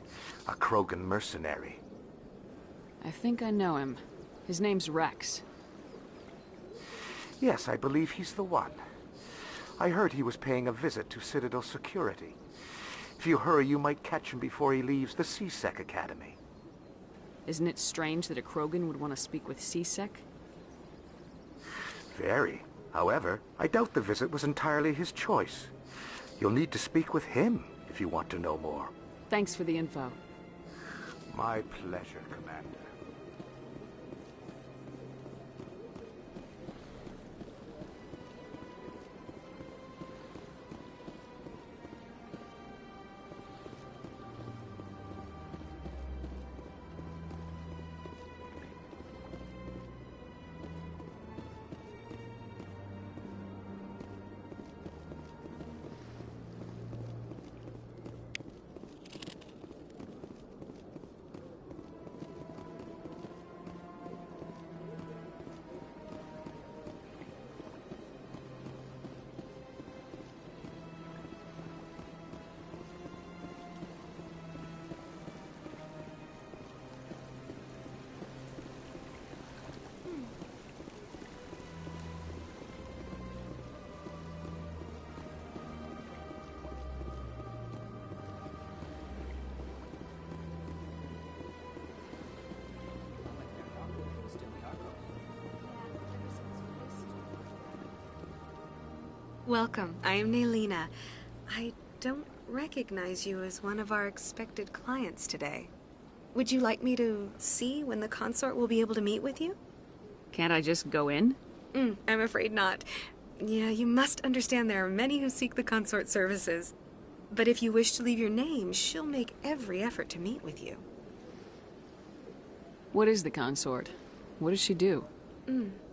A Krogan mercenary. I think I know him. His name's Rex. Yes, I believe he's the one. I heard he was paying a visit to Citadel security. If you hurry, you might catch him before he leaves the C-Sec Academy. Isn't it strange that a Krogan would want to speak with C-Sec? Very. However, I doubt the visit was entirely his choice. You'll need to speak with him if you want to know more. Thanks for the info. My pleasure, Commander. Welcome. I am Naylina. I don't recognize you as one of our expected clients today. Would you like me to see when the consort will be able to meet with you? Can't I just go in? I'm afraid not. Yeah, you must understand there are many who seek the consort services. But if you wish to leave your name, she'll make every effort to meet with you. What is the consort? What does she do?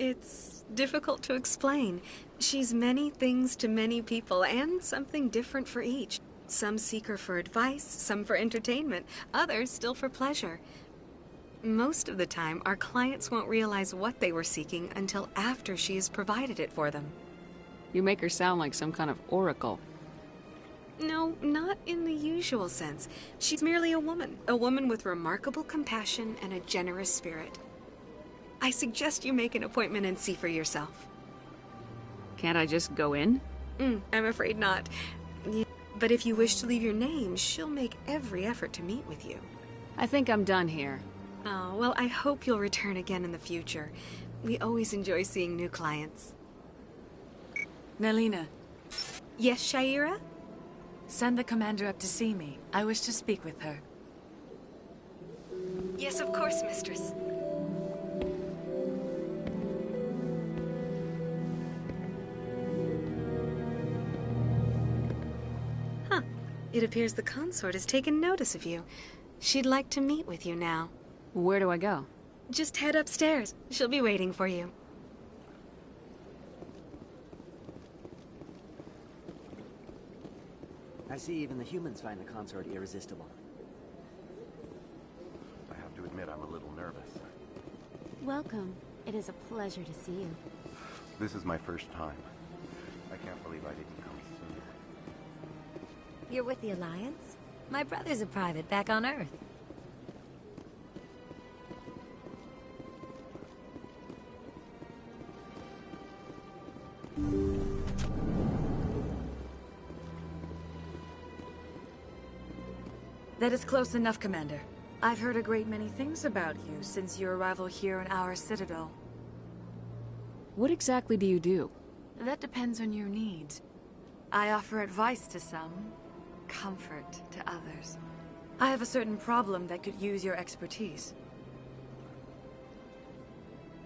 It's difficult to explain. She's many things to many people, and something different for each. Some seek her for advice, some for entertainment, others still for pleasure. Most of the time, our clients won't realize what they were seeking until after she has provided it for them. You make her sound like some kind of oracle. No, not in the usual sense. She's merely a woman with remarkable compassion and a generous spirit. I suggest you make an appointment and see for yourself. Can't I just go in? I'm afraid not. But if you wish to leave your name, she'll make every effort to meet with you. I think I'm done here. Oh, well, I hope you'll return again in the future. We always enjoy seeing new clients. Naylina. Yes, Shaira? Send the commander up to see me. I wish to speak with her. Yes, of course, mistress. Huh. It appears the consort has taken notice of you. She'd like to meet with you now. Where do I go? Just head upstairs. She'll be waiting for you. I see even the humans find the consort irresistible. I have to admit I'm a little nervous. Welcome. It is a pleasure to see you. This is my first time. I can't believe I didn't come sooner. You're with the Alliance? My brother's a private back on Earth. That is close enough, Commander. I've heard a great many things about you since your arrival here in our citadel. What exactly do you do? That depends on your needs. I offer advice to some, comfort to others. I have a certain problem that could use your expertise.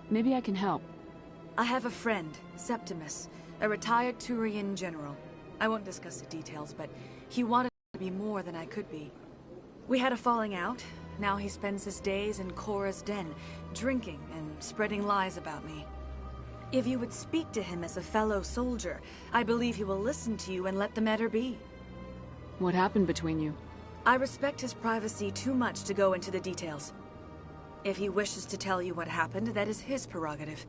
Maybe I can help. I have a friend, Septimus, a retired Turian general. I won't discuss the details, but he wanted to be more than I could be. We had a falling out. Now he spends his days in Korra's den, drinking and spreading lies about me. If you would speak to him as a fellow soldier, I believe he will listen to you and let the matter be. What happened between you? I respect his privacy too much to go into the details. If he wishes to tell you what happened, that is his prerogative.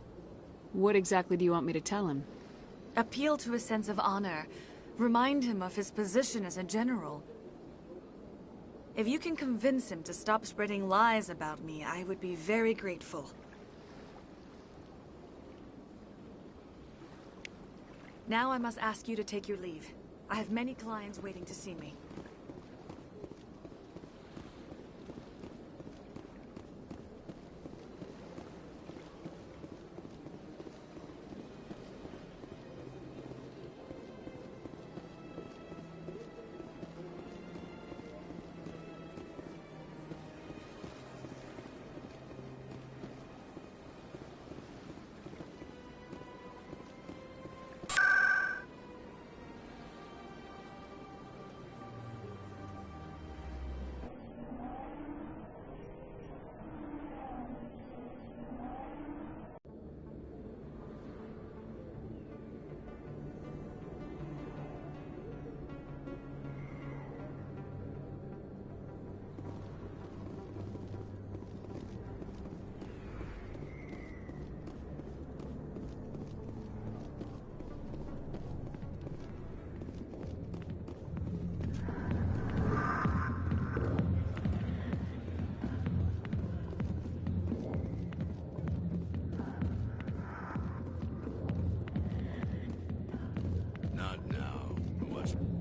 What exactly do you want me to tell him? Appeal to his sense of honor. Remind him of his position as a general. If you can convince him to stop spreading lies about me, I would be very grateful. Now I must ask you to take your leave. I have many clients waiting to see me.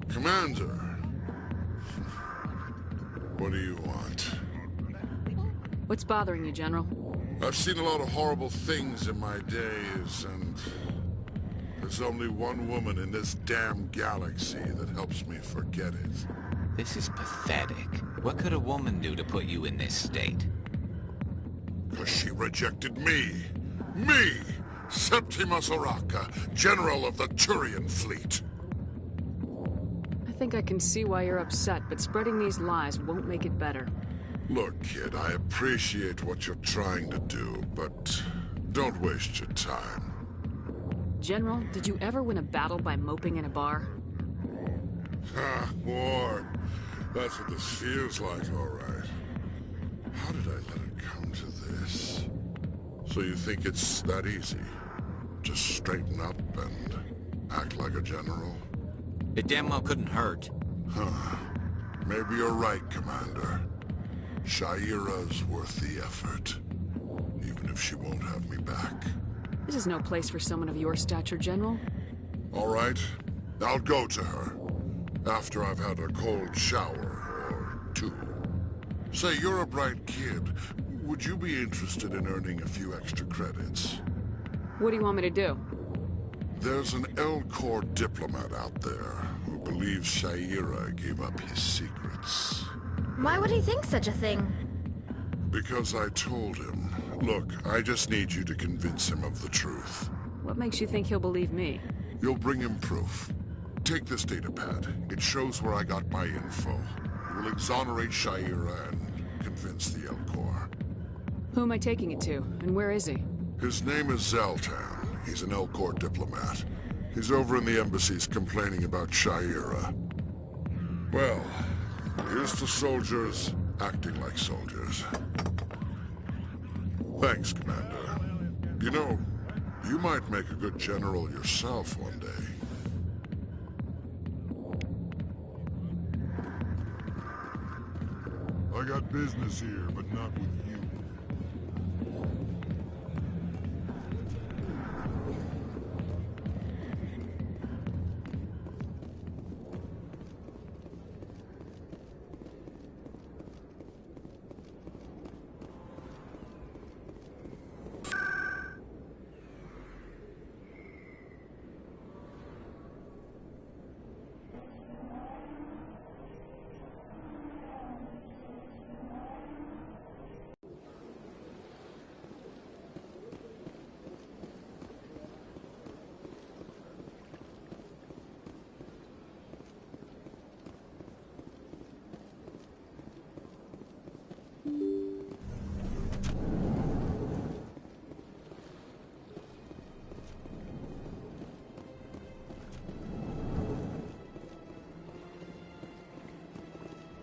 Commander, what do you want? What's bothering you, General? I've seen a lot of horrible things in my days, and There's only one woman in this damn galaxy that helps me forget it. This is pathetic. What could a woman do to put you in this state? Because she rejected me. Me! Septimus Oraka, General of the Turian Fleet. I think I can see why you're upset, but spreading these lies won't make it better. Look, kid, I appreciate what you're trying to do, but don't waste your time. General, did you ever win a battle by moping in a bar? Ha, war. That's what this feels like, all right. How did I let it come to this? So you think it's that easy? Just straighten up and act like a general? It damn well couldn't hurt. Huh. Maybe you're right, Commander. Shaira's worth the effort. Even if she won't have me back. This is no place for someone of your stature, General. All right. I'll go to her. After I've had a cold shower, or two. Say, you're a bright kid. Would you be interested in earning a few extra credits? What do you want me to do? There's an L-Corps diplomat out there who believes Shaira gave up his secrets. Why would he think such a thing? Because I told him. Look, I just need you to convince him of the truth. What makes you think he'll believe me? You'll bring him proof. Take this datapad. It shows where I got my info. It will exonerate Shaira and convince the L-Corps. Who am I taking it to, and where is he? His name is Zaltan. He's an L-Corps diplomat. He's over in the embassies complaining about Shaira. Well, here's to soldiers acting like soldiers. Thanks, Commander. You know, you might make a good general yourself one day. I got business here, but not with you.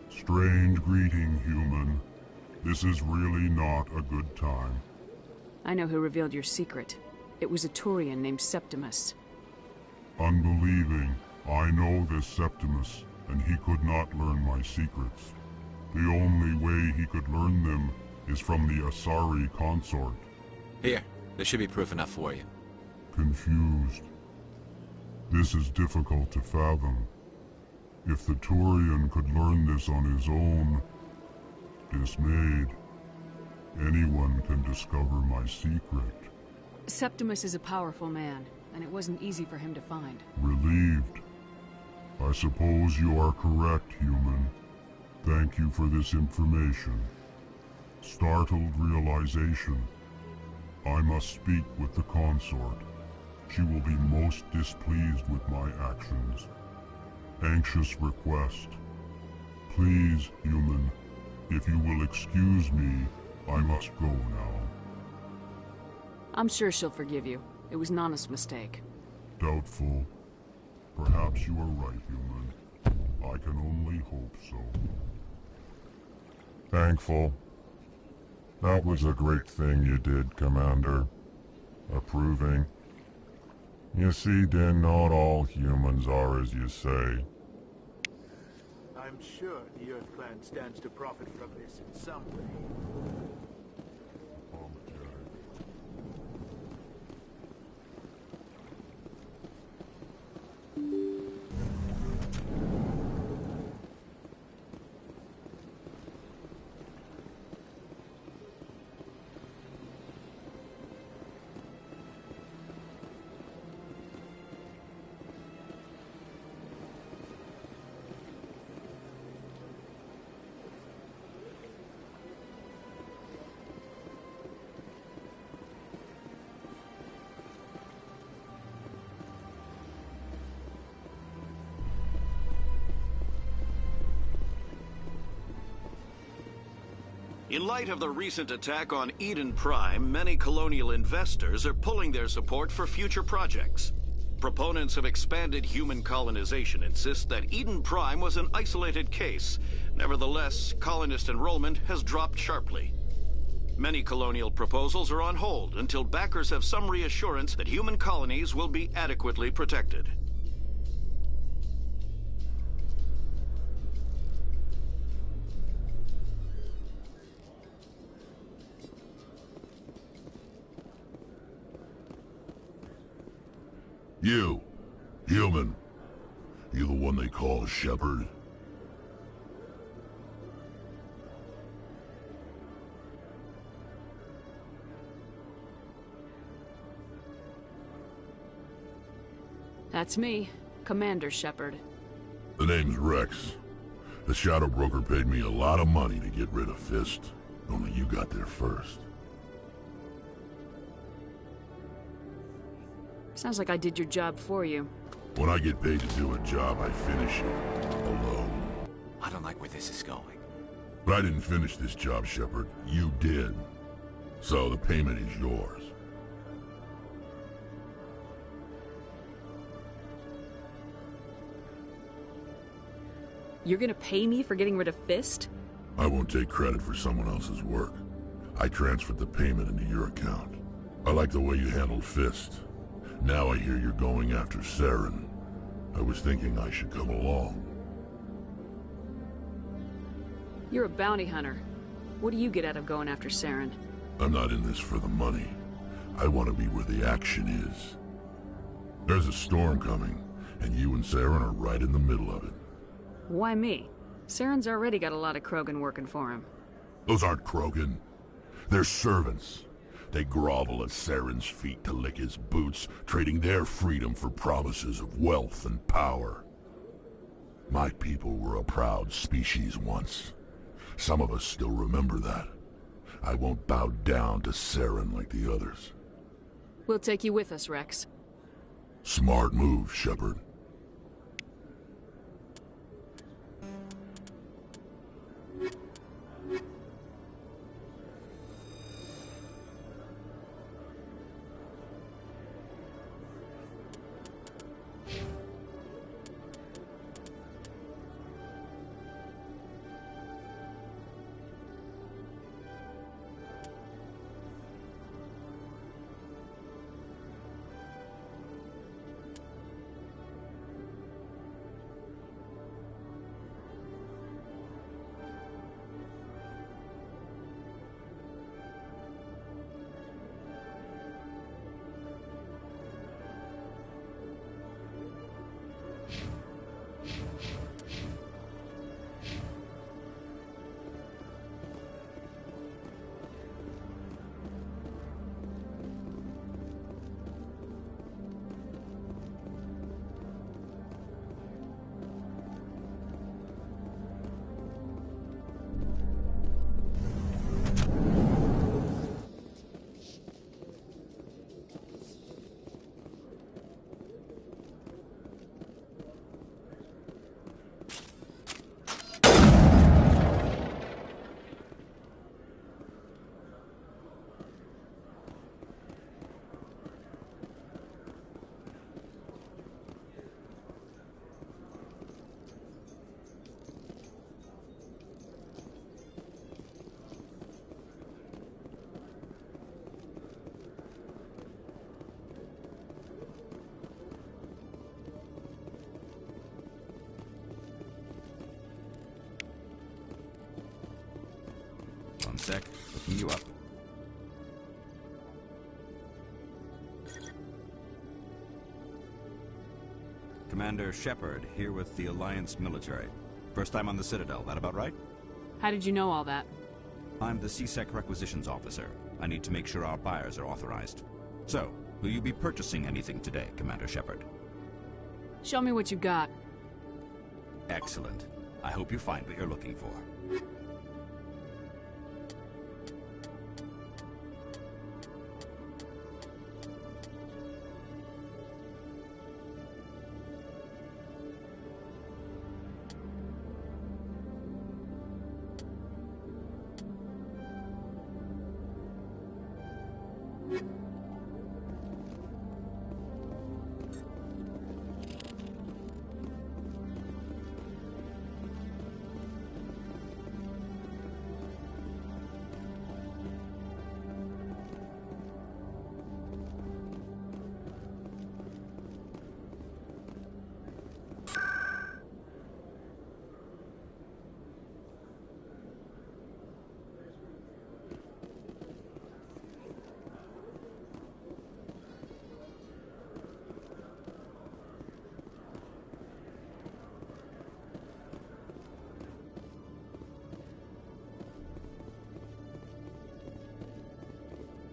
Strange greeting, human. This is really not a good time. I know who revealed your secret. It was a Turian named Septimus. Unbelieving. I know this Septimus, and he could not learn my secrets. The only way he could learn them is from the Asari consort. Here, there should be proof enough for you. Confused. This is difficult to fathom. If the Turian could learn this on his own, dismayed, anyone can discover my secret. Septimus is a powerful man, and it wasn't easy for him to find. Relieved. I suppose you are correct, human. Thank you for this information. Startled realization. I must speak with the consort. She will be most displeased with my actions. Anxious request. Please, human, if you will excuse me, I must go now. I'm sure she'll forgive you. It was Nana's mistake. Doubtful. Perhaps you are right, human. I can only hope so. Thankful. That was a great thing you did, Commander. Approving. You see, Din, not all humans are as you say. I'm sure the Earth Clan stands to profit from this in some way. In light of the recent attack on Eden Prime, many colonial investors are pulling their support for future projects. Proponents of expanded human colonization insist that Eden Prime was an isolated case. Nevertheless, colonist enrollment has dropped sharply. Many colonial proposals are on hold until backers have some reassurance that human colonies will be adequately protected. You, human. You the one they call Shepard? That's me, Commander Shepard. The name's Rex. The Shadow Broker paid me a lot of money to get rid of Fist. Only you got there first. Sounds like I did your job for you. When I get paid to do a job, I finish it. Alone. I don't like where this is going. But I didn't finish this job, Shepard. You did. So the payment is yours. You're gonna pay me for getting rid of Fist? I won't take credit for someone else's work. I transferred the payment into your account. I like the way you handled Fist. Now I hear you're going after Saren. I was thinking I should come along. You're a bounty hunter. What do you get out of going after Saren? I'm not in this for the money. I want to be where the action is. There's a storm coming, and you and Saren are right in the middle of it. Why me? Saren's already got a lot of Krogan working for him. Those aren't Krogan. They're servants. They grovel at Saren's feet to lick his boots, trading their freedom for promises of wealth and power. My people were a proud species once. Some of us still remember that. I won't bow down to Saren like the others. We'll take you with us, Rex. Smart move, Shepard. One sec, looking you up. Commander Shepard, here with the Alliance military. First time on the Citadel, that about right? How did you know all that? I'm the CSEC requisitions officer. I need to make sure our buyers are authorized. So, will you be purchasing anything today, Commander Shepard? Show me what you got. Excellent. I hope you find what you're looking for.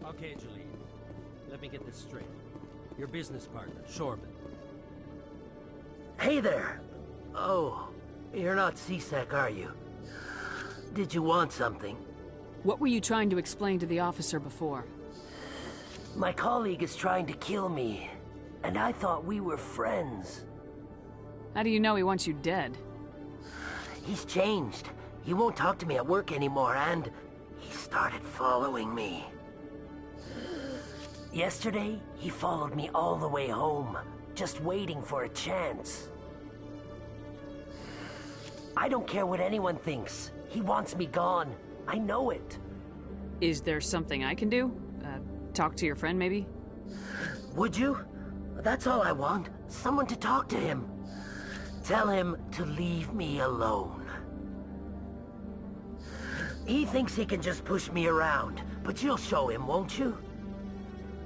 Okay, Jalene. Let me get this straight. Your business partner, Shorban. Hey there! Oh, you're not C-Sec, are you? Did you want something? What were you trying to explain to the officer before? My colleague is trying to kill me, and I thought we were friends. How do you know he wants you dead? He's changed. He won't talk to me at work anymore, and he started following me. Yesterday, he followed me all the way home, just waiting for a chance. I don't care what anyone thinks. He wants me gone. I know it. Is there something I can do? Talk to your friend, maybe? Would you? That's all I want. Someone to talk to him. Tell him to leave me alone. He thinks he can just push me around, but you'll show him, won't you?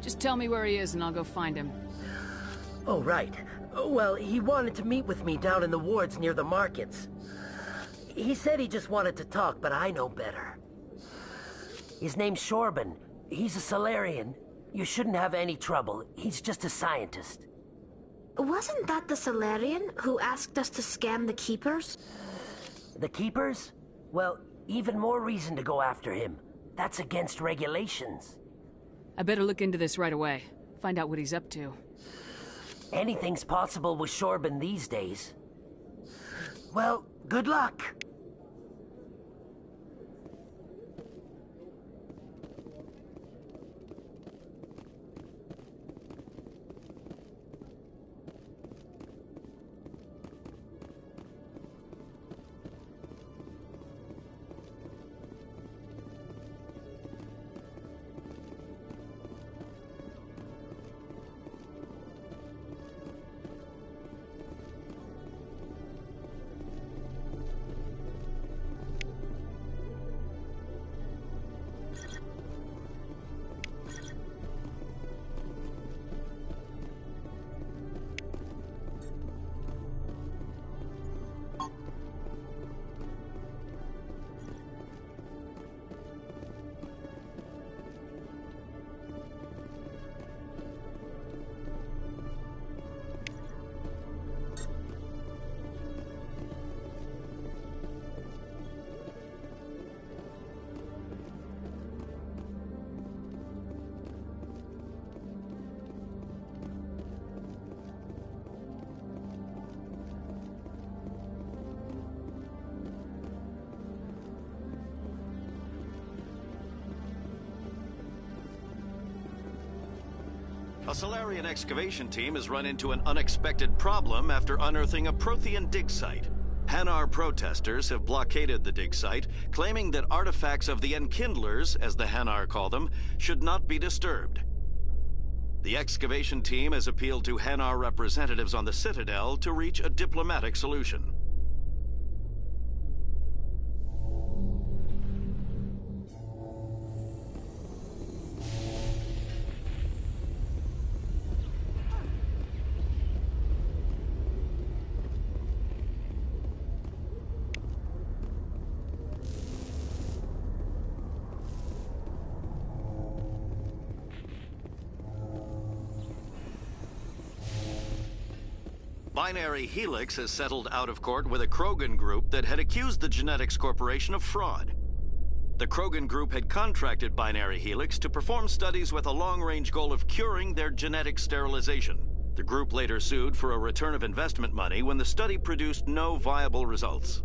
Just tell me where he is and I'll go find him. Oh, right. Well, he wanted to meet with me down in the wards near the markets. He said he just wanted to talk, but I know better. His name's Shorban. He's a Solarian. You shouldn't have any trouble. He's just a scientist. Wasn't that the Solarian who asked us to scan the Keepers? The Keepers? Well, even more reason to go after him. That's against regulations. I better look into this right away. Find out what he's up to. Anything's possible with Shorban these days. Well, good luck. A Solarian excavation team has run into an unexpected problem after unearthing a Prothean dig site. Hanar protesters have blockaded the dig site, claiming that artifacts of the Enkindlers, as the Hanar call them, should not be disturbed. The excavation team has appealed to Hanar representatives on the Citadel to reach a diplomatic solution. Binary Helix has settled out of court with a Krogan group that had accused the Genetics Corporation of fraud. The Krogan group had contracted Binary Helix to perform studies with a long-range goal of curing their genetic sterilization. The group later sued for a return of investment money when the study produced no viable results.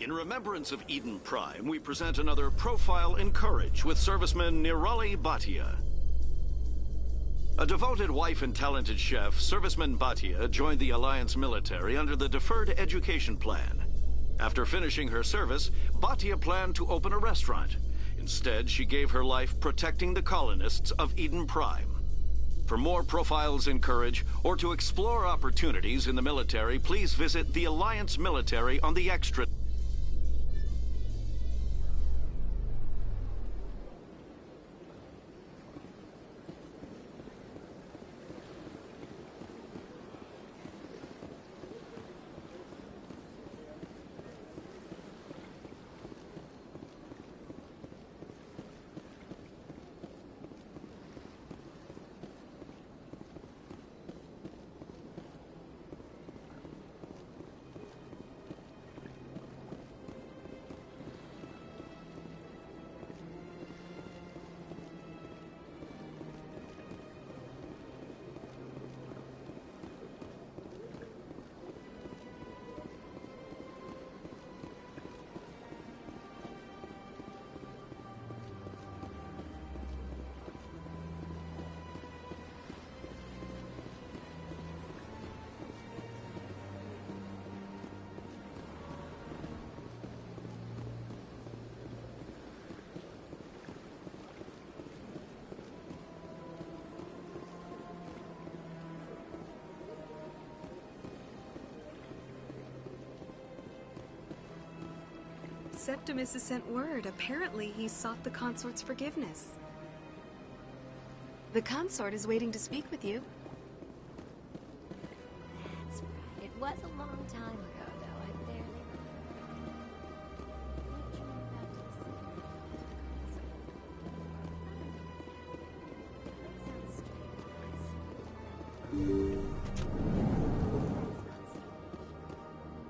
In remembrance of Eden Prime, we present another profile in courage with serviceman Nirali Bhatia. A devoted wife and talented chef, Serviceman Bhatia joined the Alliance military under the Deferred Education Plan. After finishing her service, Bhatia planned to open a restaurant. Instead, she gave her life protecting the colonists of Eden Prime. For more profiles in courage, or to explore opportunities in the military, please visit the Alliance military on the extra... Septimus has sent word. Apparently, he sought the consort's forgiveness. The consort is waiting to speak with you. That's right. It was a long time ago, though. I barely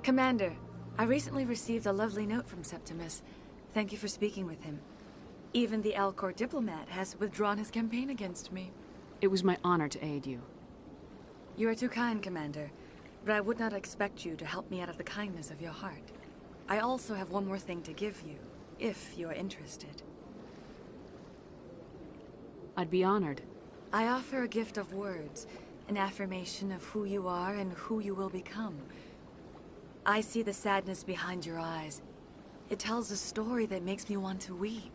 Commander, I recently received a lovely note from Septimus. Thank you for speaking with him. Even the Alcor diplomat has withdrawn his campaign against me. It was my honor to aid you. You are too kind, Commander, but I would not expect you to help me out of the kindness of your heart. I also have one more thing to give you, if you are interested. I'd be honored. I offer a gift of words, an affirmation of who you are and who you will become. I see the sadness behind your eyes. It tells a story that makes me want to weep.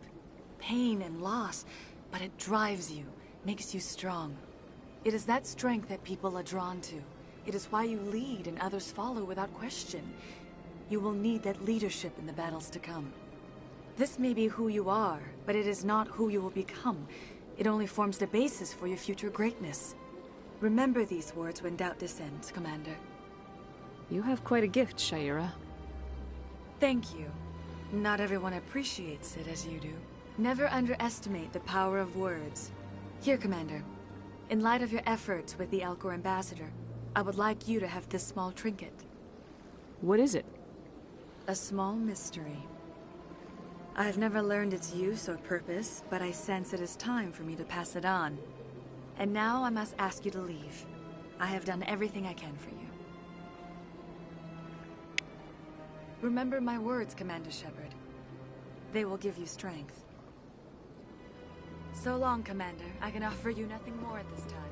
Pain and loss, but it drives you, makes you strong. It is that strength that people are drawn to. It is why you lead and others follow without question. You will need that leadership in the battles to come. This may be who you are, but it is not who you will become. It only forms the basis for your future greatness. Remember these words when doubt descends, Commander. You have quite a gift, Shaira. Thank you. Not everyone appreciates it as you do. Never underestimate the power of words. Here, Commander. In light of your efforts with the Alcor ambassador, I would like you to have this small trinket. What is it? A small mystery. I have never learned its use or purpose, but I sense it is time for me to pass it on. And now I must ask you to leave. I have done everything I can for you. Remember my words, Commander Shepard. They will give you strength. So long, Commander. I can offer you nothing more at this time.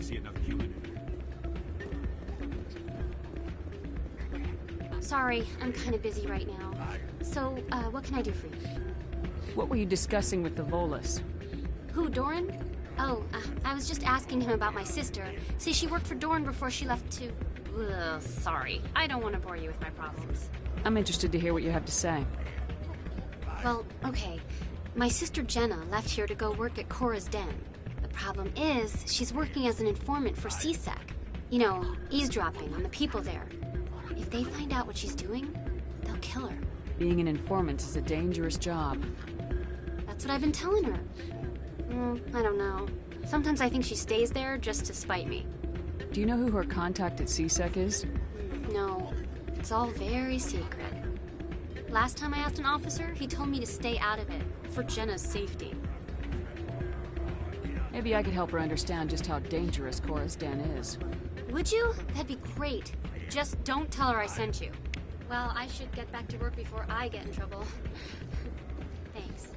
see another human in here. Sorry, I'm kind of busy right now. So, what can I do for you? What were you discussing with the Volus? Who, Doran? Oh, I was just asking him about my sister. See, she worked for Doran before she left to... Ugh, sorry. I don't want to bore you with my problems. I'm interested to hear what you have to say. Well, okay. My sister Jenna left here to go work at Cora's Den. The problem is, she's working as an informant for CSEC. You know, eavesdropping on the people there. If they find out what she's doing, they'll kill her. Being an informant is a dangerous job. That's what I've been telling her. I don't know. Sometimes I think she stays there just to spite me. Do you know who her contact at CSEC is? No. It's all very secret. Last time I asked an officer, he told me to stay out of it, for Jenna's safety. Maybe I could help her understand just how dangerous Cora's Den is. Would you? That'd be great. Just don't tell her I sent you. Well, I should get back to work before I get in trouble. Thanks.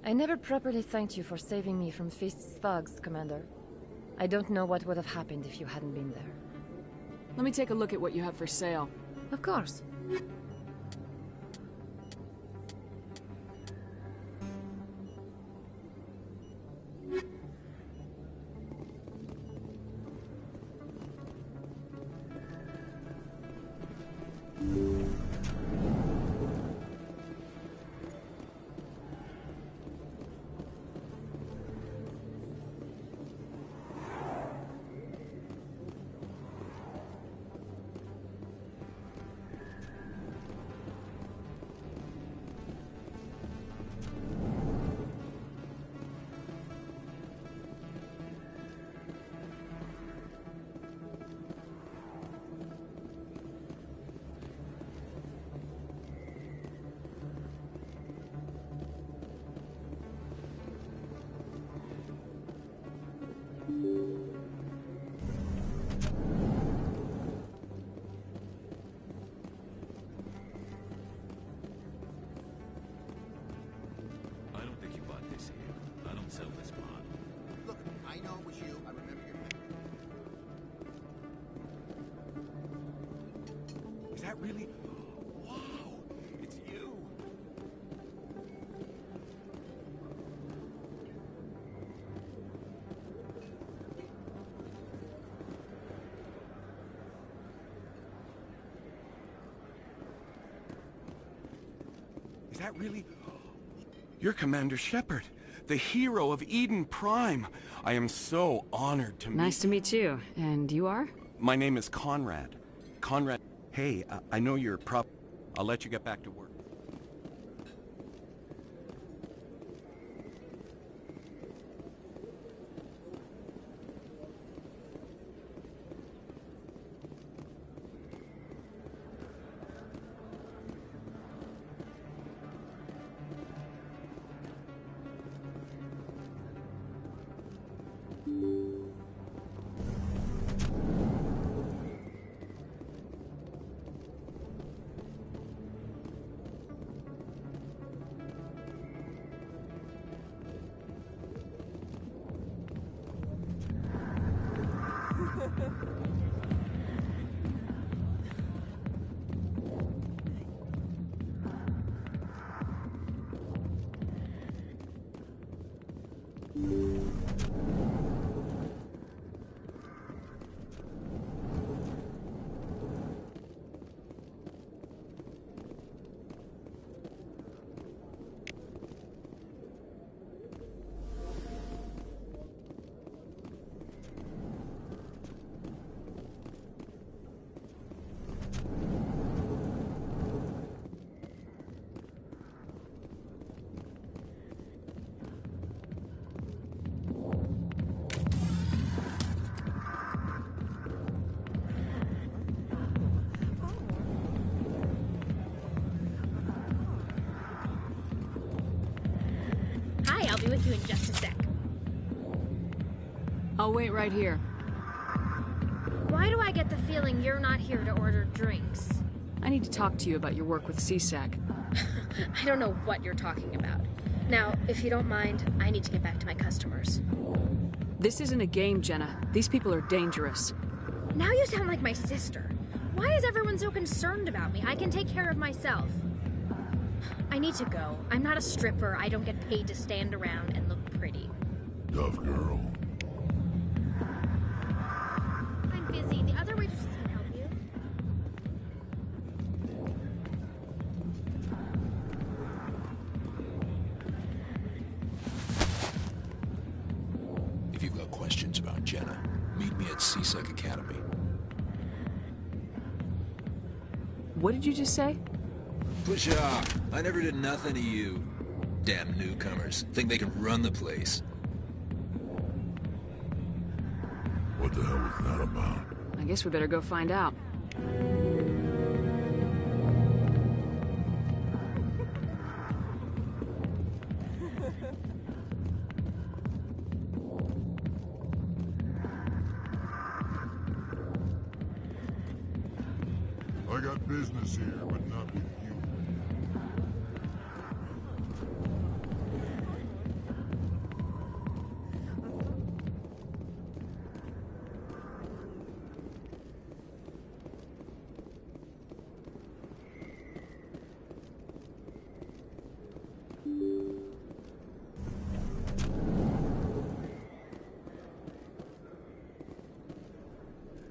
I never properly thanked you for saving me from Fist's thugs, Commander. I don't know what would have happened if you hadn't been there. Let me take a look at what you have for sale. Of course. Really? Wow! It's you! Is that really... You're Commander Shepard, the hero of Eden Prime. I am so honored to meet... Nice to meet you. And you are? My name is Conrad. Conrad... Hey, I know you're I'll let you get back to work. I'll be with you in just a sec. I'll wait right here. Why do I get the feeling you're not here to order drinks? I need to talk to you about your work with CSAC. I don't know what you're talking about. Now, if you don't mind, I need to get back to my customers. This isn't a game, Jenna. These people are dangerous. Now you sound like my sister. Why is everyone so concerned about me? I can take care of myself. I need to go. I'm not a stripper. I don't get paid to stand around and look pretty. Tough girl. I'm busy. The other waitresses can help you. If you've got questions about Jenna, meet me at CSEC Academy. What did you just say? Push off. I never did nothing to you. Damn newcomers. Think they can run the place. What the hell was that about? I guess we better go find out. I got business here, but not with you.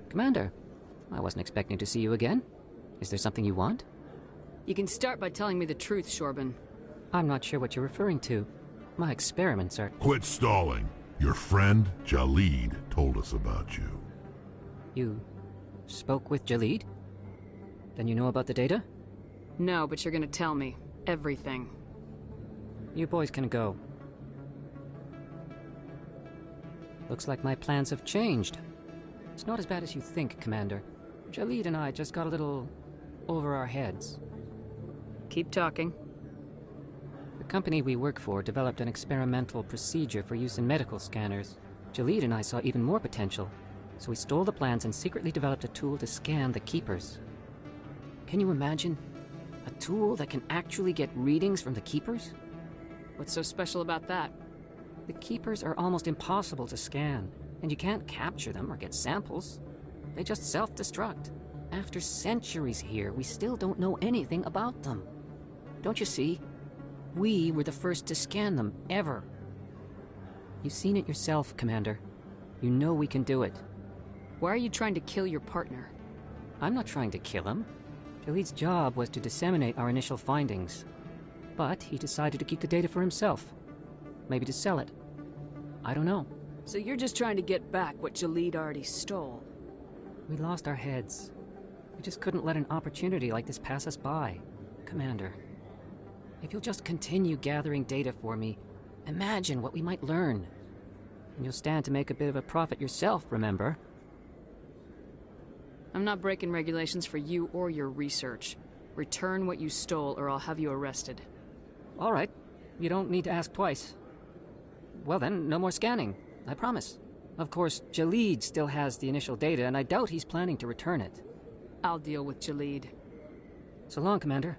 Commander, I wasn't expecting to see you again. Is there something you want? You can start by telling me the truth, Shorban. I'm not sure what you're referring to. My experiments are... Quit stalling. Your friend, Jalid, told us about you. You spoke with Jalid? Then you know about the data? No, but you're gonna tell me. Everything. You boys can go. Looks like my plans have changed. It's not as bad as you think, Commander. Jalid and I just got a little over our heads. Keep talking. The company we work for developed an experimental procedure for use in medical scanners. Jalid and I saw even more potential, so we stole the plans and secretly developed a tool to scan the Keepers. Can you imagine? A tool that can actually get readings from the Keepers? What's so special about that? The Keepers are almost impossible to scan, and you can't capture them or get samples. They just self-destruct. After centuries here, we still don't know anything about them. Don't you see? We were the first to scan them, ever. You've seen it yourself, Commander. You know we can do it. Why are you trying to kill your partner? I'm not trying to kill him. Jalid's job was to disseminate our initial findings. But he decided to keep the data for himself. Maybe to sell it. I don't know. So you're just trying to get back what Jalid already stole? We lost our heads. We just couldn't let an opportunity like this pass us by. Commander, if you'll just continue gathering data for me, imagine what we might learn. And you'll stand to make a bit of a profit yourself, remember? I'm not breaking regulations for you or your research. Return what you stole or I'll have you arrested. All right. You don't need to ask twice. Well then, no more scanning. I promise. Of course, Jalid still has the initial data, and I doubt he's planning to return it. I'll deal with Jalid. So long, Commander.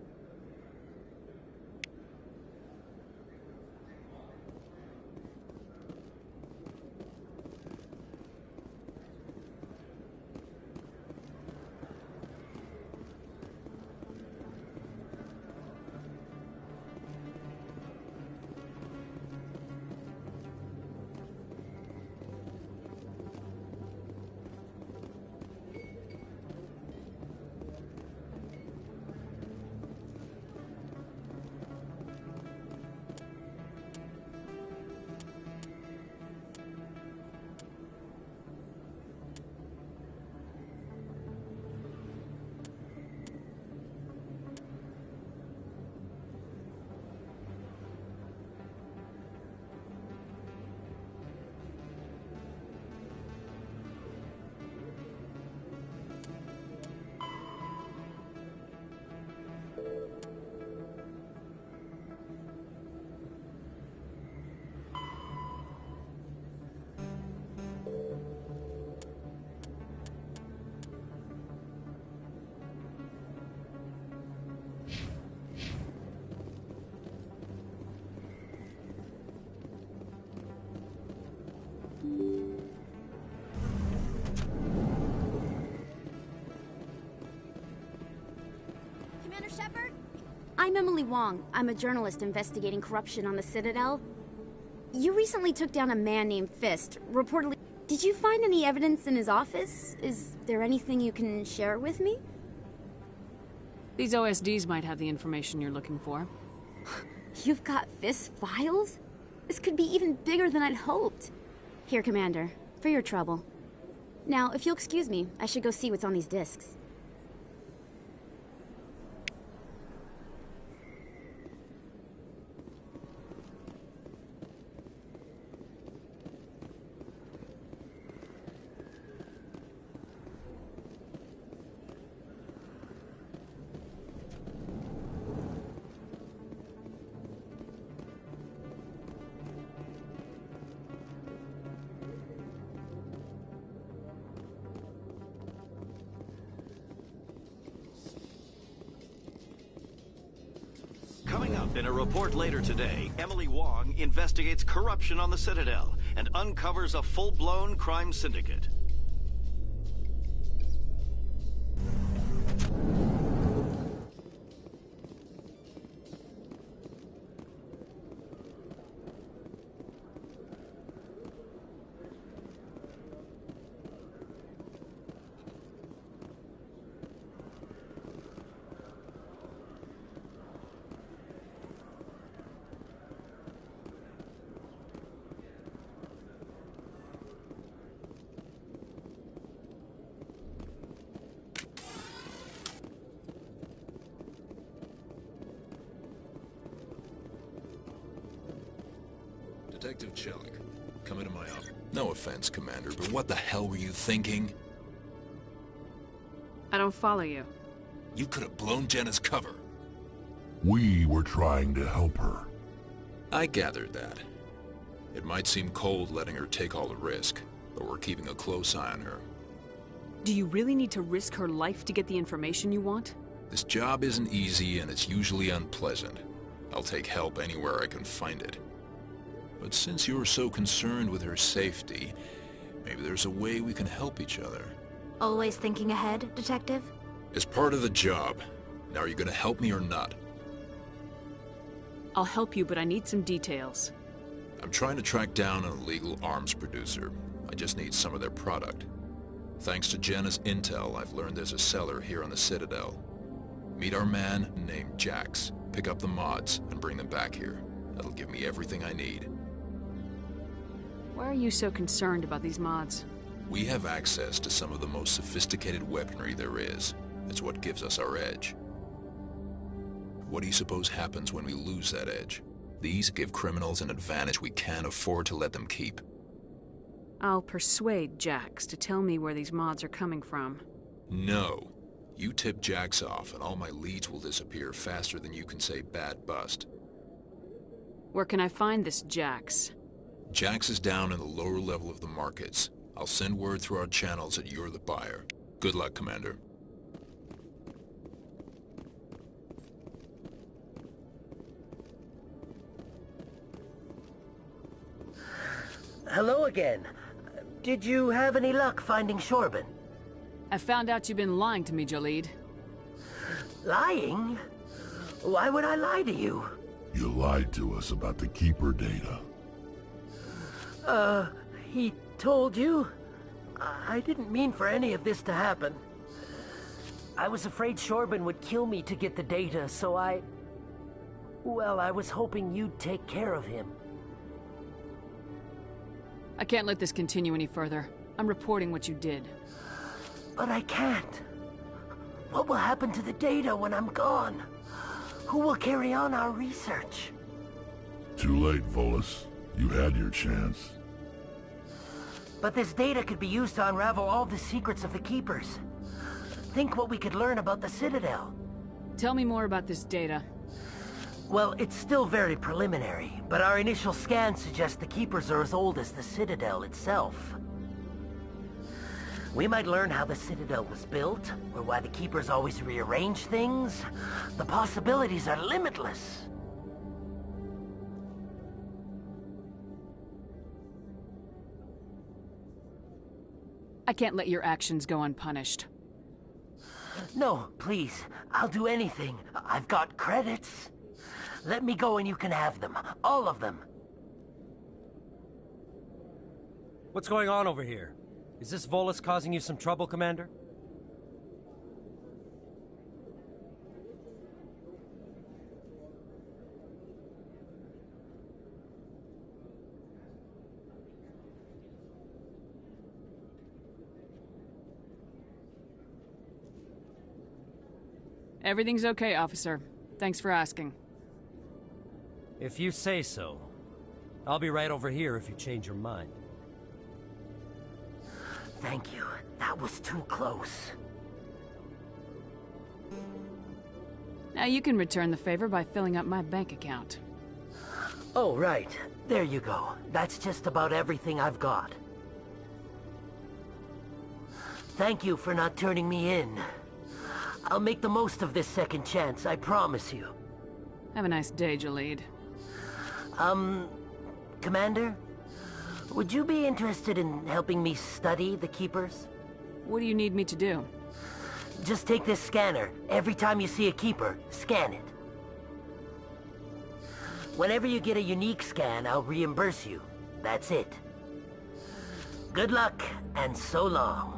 Commander Shepard? I'm Emily Wong. I'm a journalist investigating corruption on the Citadel. You recently took down a man named Fist, reportedly... Did you find any evidence in his office? Is there anything you can share with me? These OSDs might have the information you're looking for. You've got Fist's files? This could be even bigger than I'd hoped. Here, Commander, for your trouble. Now, if you'll excuse me, I should go see what's on these discs. Coming up in a report later today, Emily Wong investigates corruption on the Citadel and uncovers a full-blown crime syndicate. Detective Chelik, come into my office. No offense, Commander, but what the hell were you thinking? I don't follow you. You could have blown Jenna's cover. We were trying to help her. I gathered that. It might seem cold letting her take all the risk, but we're keeping a close eye on her. Do you really need to risk her life to get the information you want? This job isn't easy and it's usually unpleasant. I'll take help anywhere I can find it. But since you're so concerned with her safety, maybe there's a way we can help each other. Always thinking ahead, Detective? It's part of the job. Now are you gonna help me or not? I'll help you, but I need some details. I'm trying to track down an illegal arms producer. I just need some of their product. Thanks to Jenna's intel, I've learned there's a seller here on the Citadel. Meet our man named Jax. Pick up the mods and bring them back here. That'll give me everything I need. Why are you so concerned about these mods? We have access to some of the most sophisticated weaponry there is. It's what gives us our edge. What do you suppose happens when we lose that edge? These give criminals an advantage we can't afford to let them keep. I'll persuade Jax to tell me where these mods are coming from. No. You tip Jax off and all my leads will disappear faster than you can say bad bust. Where can I find this Jax? Jax is down in the lower level of the markets. I'll send word through our channels that you're the buyer. Good luck, Commander. Hello again. Did you have any luck finding Shorben? I found out you've been lying to me, Jalid. Lying? Why would I lie to you? You lied to us about the Keeper data. He told you? I didn't mean for any of this to happen. I was afraid Shorben would kill me to get the data, so well, I was hoping you'd take care of him. I can't let this continue any further. I'm reporting what you did. But I can't. What will happen to the data when I'm gone? Who will carry on our research? Too late, Volus. You had your chance. But this data could be used to unravel all the secrets of the Keepers. Think what we could learn about the Citadel. Tell me more about this data. Well, it's still very preliminary, but our initial scans suggest the Keepers are as old as the Citadel itself. We might learn how the Citadel was built, or why the Keepers always rearrange things. The possibilities are limitless. I can't let your actions go unpunished. No, please. I'll do anything. I've got credits. Let me go and you can have them. All of them. What's going on over here? Is this Volus causing you some trouble, Commander? Everything's okay, officer. Thanks for asking. If you say so. I'll be right over here if you change your mind. Thank you. That was too close. Now you can return the favor by filling up my bank account. Oh, right. There you go. That's just about everything I've got. Thank you for not turning me in. I'll make the most of this second chance, I promise you. Have a nice day, Jalid. Commander? Would you be interested in helping me study the Keepers? What do you need me to do? Just take this scanner. Every time you see a Keeper, scan it. Whenever you get a unique scan, I'll reimburse you. That's it. Good luck, and so long.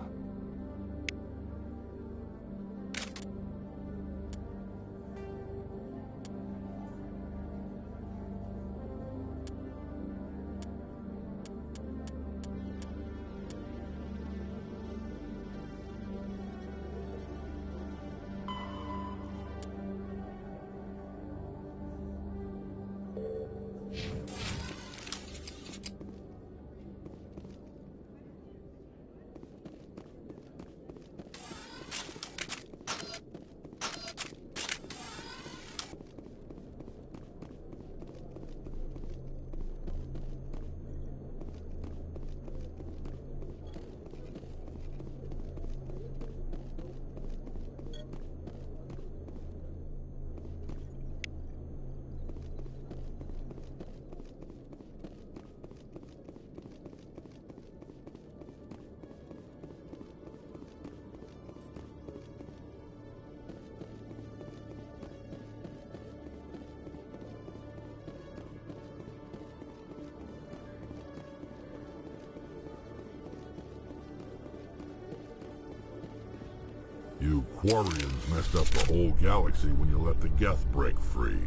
You Quarians messed up the whole galaxy when you let the Geth break free.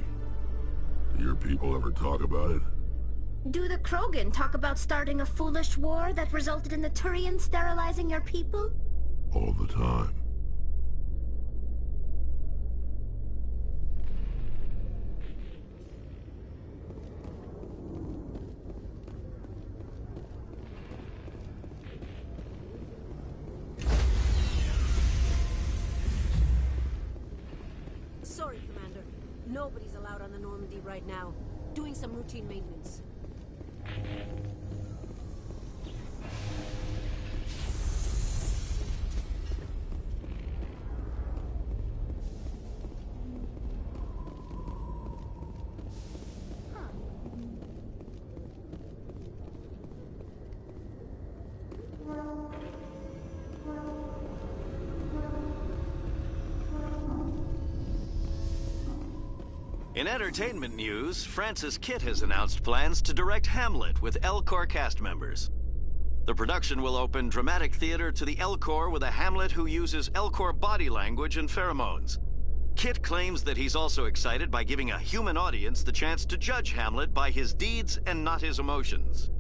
Do your people ever talk about it? Do the Krogan talk about starting a foolish war that resulted in the Turians sterilizing your people? All the time. Sorry, Commander. Nobody's allowed on the Normandy right now. Doing some routine maintenance. In entertainment news, Francis Kitt has announced plans to direct Hamlet with L-Corps cast members. The production will open dramatic theater to the L-Corps with a Hamlet who uses L-Corps body language and pheromones. Kitt claims that he's also excited by giving a human audience the chance to judge Hamlet by his deeds and not his emotions.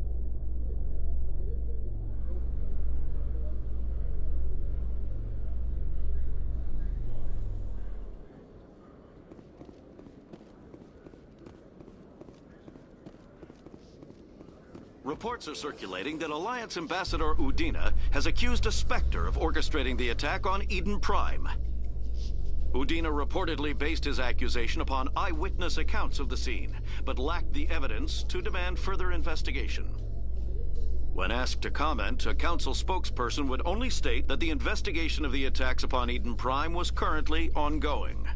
Reports are circulating that Alliance Ambassador Udina has accused a Spectre of orchestrating the attack on Eden Prime. Udina reportedly based his accusation upon eyewitness accounts of the scene, but lacked the evidence to demand further investigation. When asked to comment, a council spokesperson would only state that the investigation of the attacks upon Eden Prime was currently ongoing.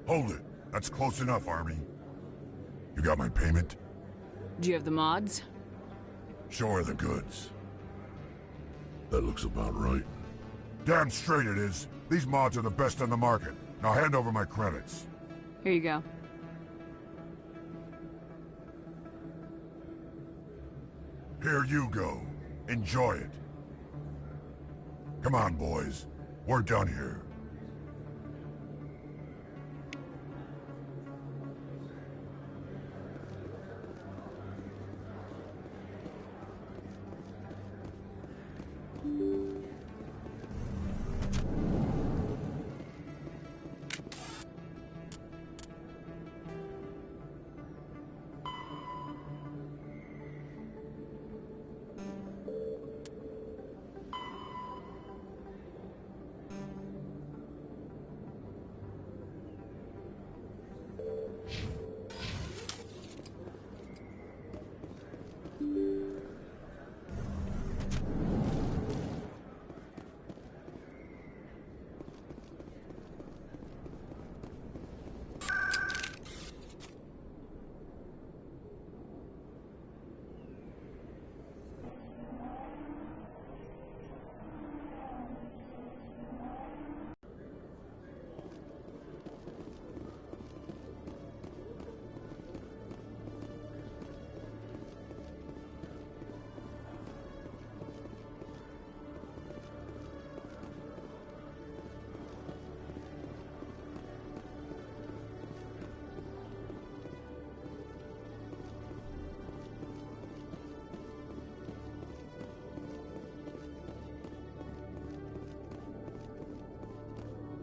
Hold it. That's close enough, Army. You got my payment? Do you have the mods? Show her the goods. That looks about right. Damn straight it is. These mods are the best on the market. Now hand over my credits. Here you go. Here you go. Enjoy it. Come on, boys. We're done here.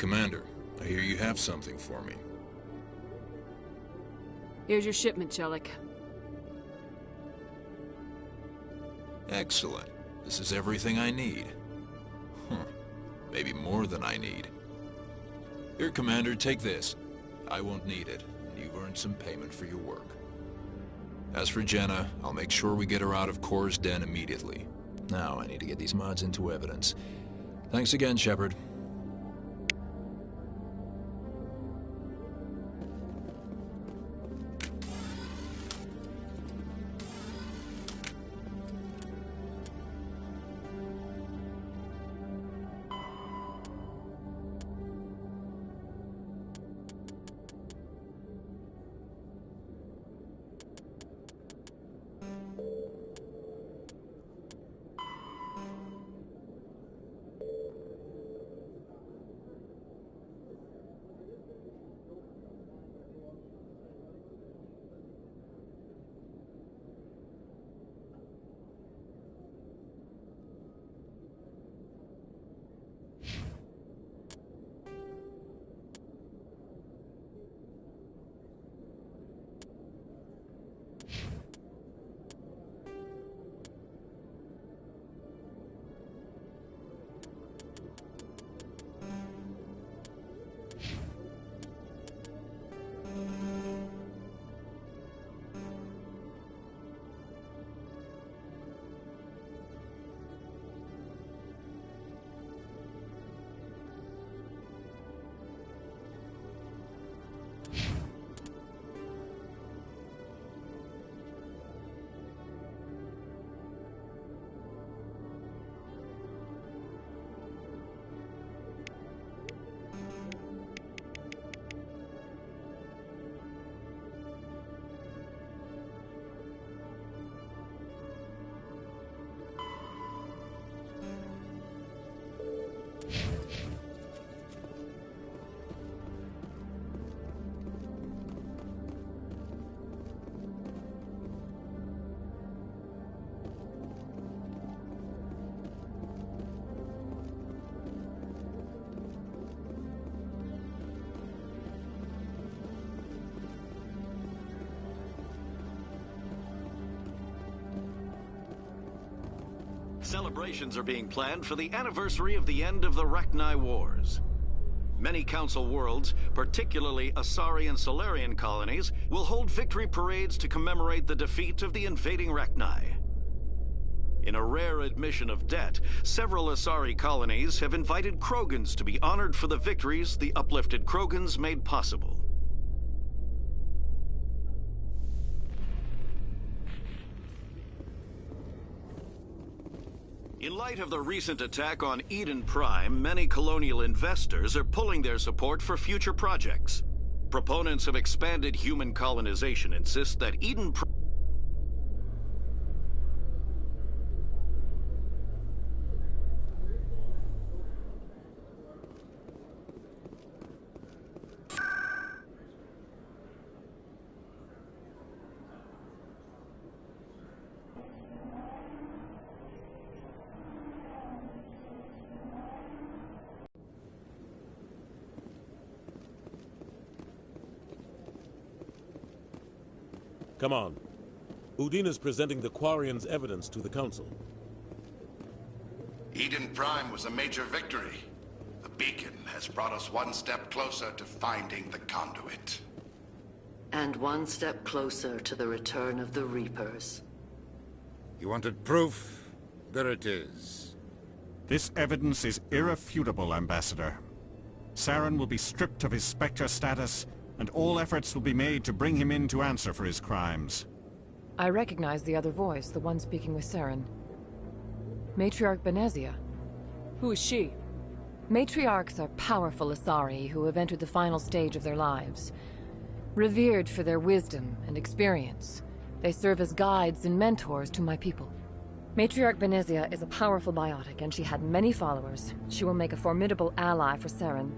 Commander, I hear you have something for me. Here's your shipment, Chelik. Excellent. This is everything I need. Maybe more than I need. Here, Commander, take this. I won't need it, and you've earned some payment for your work. As for Jenna, I'll make sure we get her out of Core's den immediately. Now I need to get these mods into evidence. Thanks again, Shepard. Celebrations are being planned for the anniversary of the end of the Rachni Wars. Many Council worlds, particularly Asari and Solarian colonies, will hold victory parades to commemorate the defeat of the invading Rachni. In a rare admission of debt, several Asari colonies have invited Krogans to be honored for the victories the uplifted Krogans made possible. In light of the recent attack on Eden Prime, many colonial investors are pulling their support for future projects. Proponents of expanded human colonization insist that Eden Prime Come on. Udine is presenting the Quarians' evidence to the Council. Eden Prime was a major victory. The beacon has brought us one step closer to finding the conduit. And one step closer to the return of the Reapers. You wanted proof? There it is. This evidence is irrefutable, Ambassador. Saren will be stripped of his Spectre status, and all efforts will be made to bring him in to answer for his crimes. I recognize the other voice, the one speaking with Saren. Matriarch Benezia. Who is she? Matriarchs are powerful Asari who have entered the final stage of their lives. Revered for their wisdom and experience, they serve as guides and mentors to my people. Matriarch Benezia is a powerful biotic, and she had many followers. She will make a formidable ally for Saren.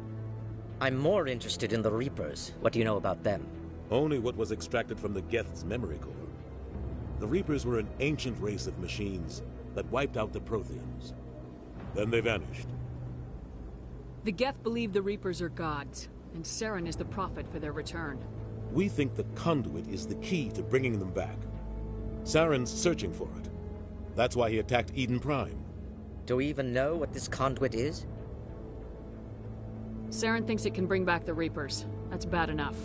I'm more interested in the Reapers. What do you know about them? Only what was extracted from the Geth's memory core. The Reapers were an ancient race of machines. machines that wiped out the Protheans. Then they vanished. They were born as The Geth believe the Reapers are gods, and Saren is the prophet for their return. We think the conduit is the key to bringing them back. Saren's searching for it. That's why he attacked Eden Prime. Do we even know what this conduit is? Saren thinks it can bring back the Reapers. That's bad enough.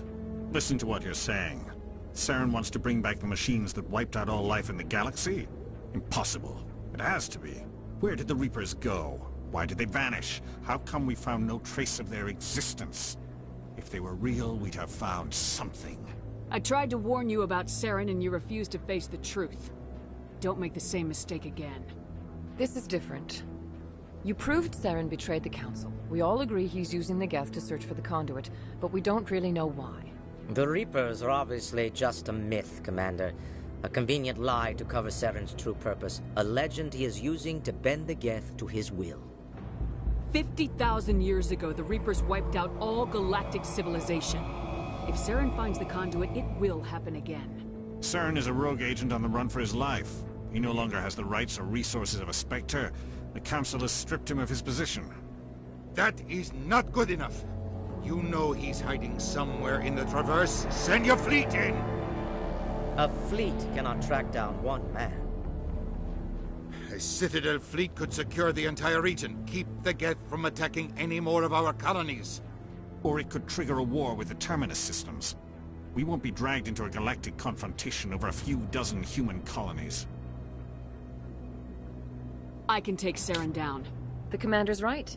Listen to what you're saying. Saren wants to bring back the machines that wiped out all life in the galaxy? Impossible. It has to be. Where did the Reapers go? Why did they vanish? How come we found no trace of their existence? If they were real, we'd have found something. I tried to warn you about Saren and you refused to face the truth. Don't make the same mistake again. This is different. You proved Saren betrayed the Council. We all agree he's using the Geth to search for the conduit, but we don't really know why. The Reapers are obviously just a myth, Commander. A convenient lie to cover Saren's true purpose. A legend he is using to bend the Geth to his will. 50,000 years ago, the Reapers wiped out all galactic civilization. If Saren finds the conduit, it will happen again. Saren is a rogue agent on the run for his life. He no longer has the rights or resources of a Spectre. The Council has stripped him of his position. That is not good enough. You know he's hiding somewhere in the Traverse. Send your fleet in! A fleet cannot track down one man. A Citadel fleet could secure the entire region, keep the Geth from attacking any more of our colonies. Or it could trigger a war with the Terminus systems. We won't be dragged into a galactic confrontation over a few dozen human colonies. I can take Saren down. The Commander's right.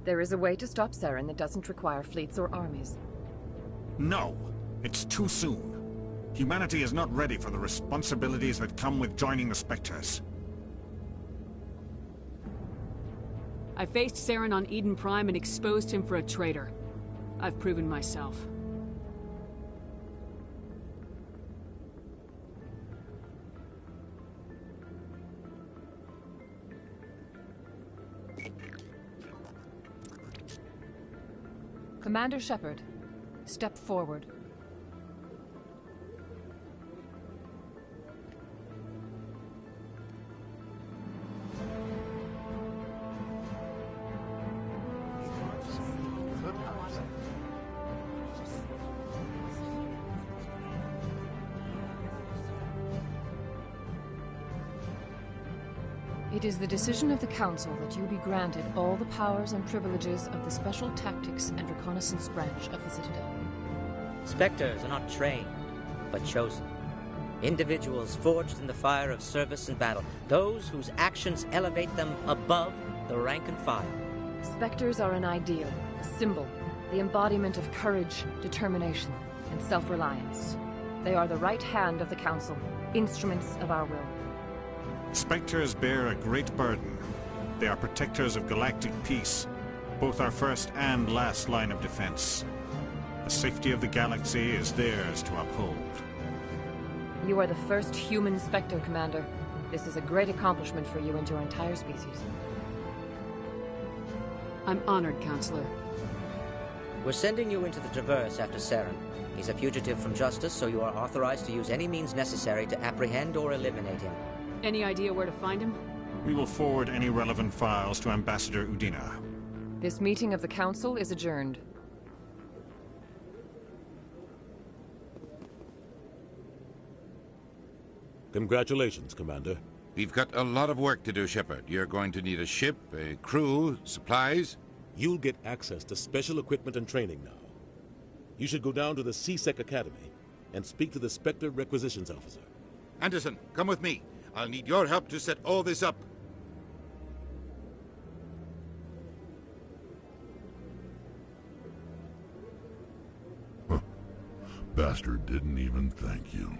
There is a way to stop Saren that doesn't require fleets or armies. No! It's too soon. Humanity is not ready for the responsibilities that come with joining the Spectres. I faced Saren on Eden Prime and exposed him for a traitor. I've proven myself. Commander Shepard, step forward. It is the decision of the Council that you be granted all the powers and privileges of the Special Tactics and Reconnaissance branch of the Citadel. Spectres are not trained, but chosen. Individuals forged in the fire of service and battle. Those whose actions elevate them above the rank and file. Spectres are an ideal, a symbol, the embodiment of courage, determination, and self-reliance. They are the right hand of the Council, instruments of our will. Spectres bear a great burden. They are protectors of galactic peace, both our first and last line of defense. The safety of the galaxy is theirs to uphold. You are the first human Spectre, Commander. This is a great accomplishment for you and your entire species. I'm honored, Counselor. We're sending you into the Traverse after Saren. He's a fugitive from justice, so you are authorized to use any means necessary to apprehend or eliminate him. Any idea where to find him? We will forward any relevant files to Ambassador Udina. This meeting of the Council is adjourned. Congratulations, Commander. We've got a lot of work to do, Shepard. You're going to need a ship, a crew, supplies. You'll get access to special equipment and training now. You should go down to the CSEC Academy and speak to the Spectre Requisitions Officer. Anderson, come with me. I'll need your help to set all this up. Bastard didn't even thank you.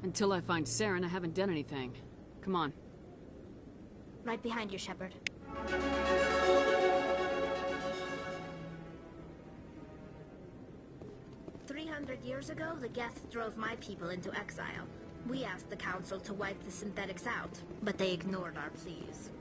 Until I find Saren, I haven't done anything. Come on. Right behind you, Shepard. 300 years ago, the Geth drove my people into exile. We asked the Council to wipe the synthetics out, but they ignored our pleas.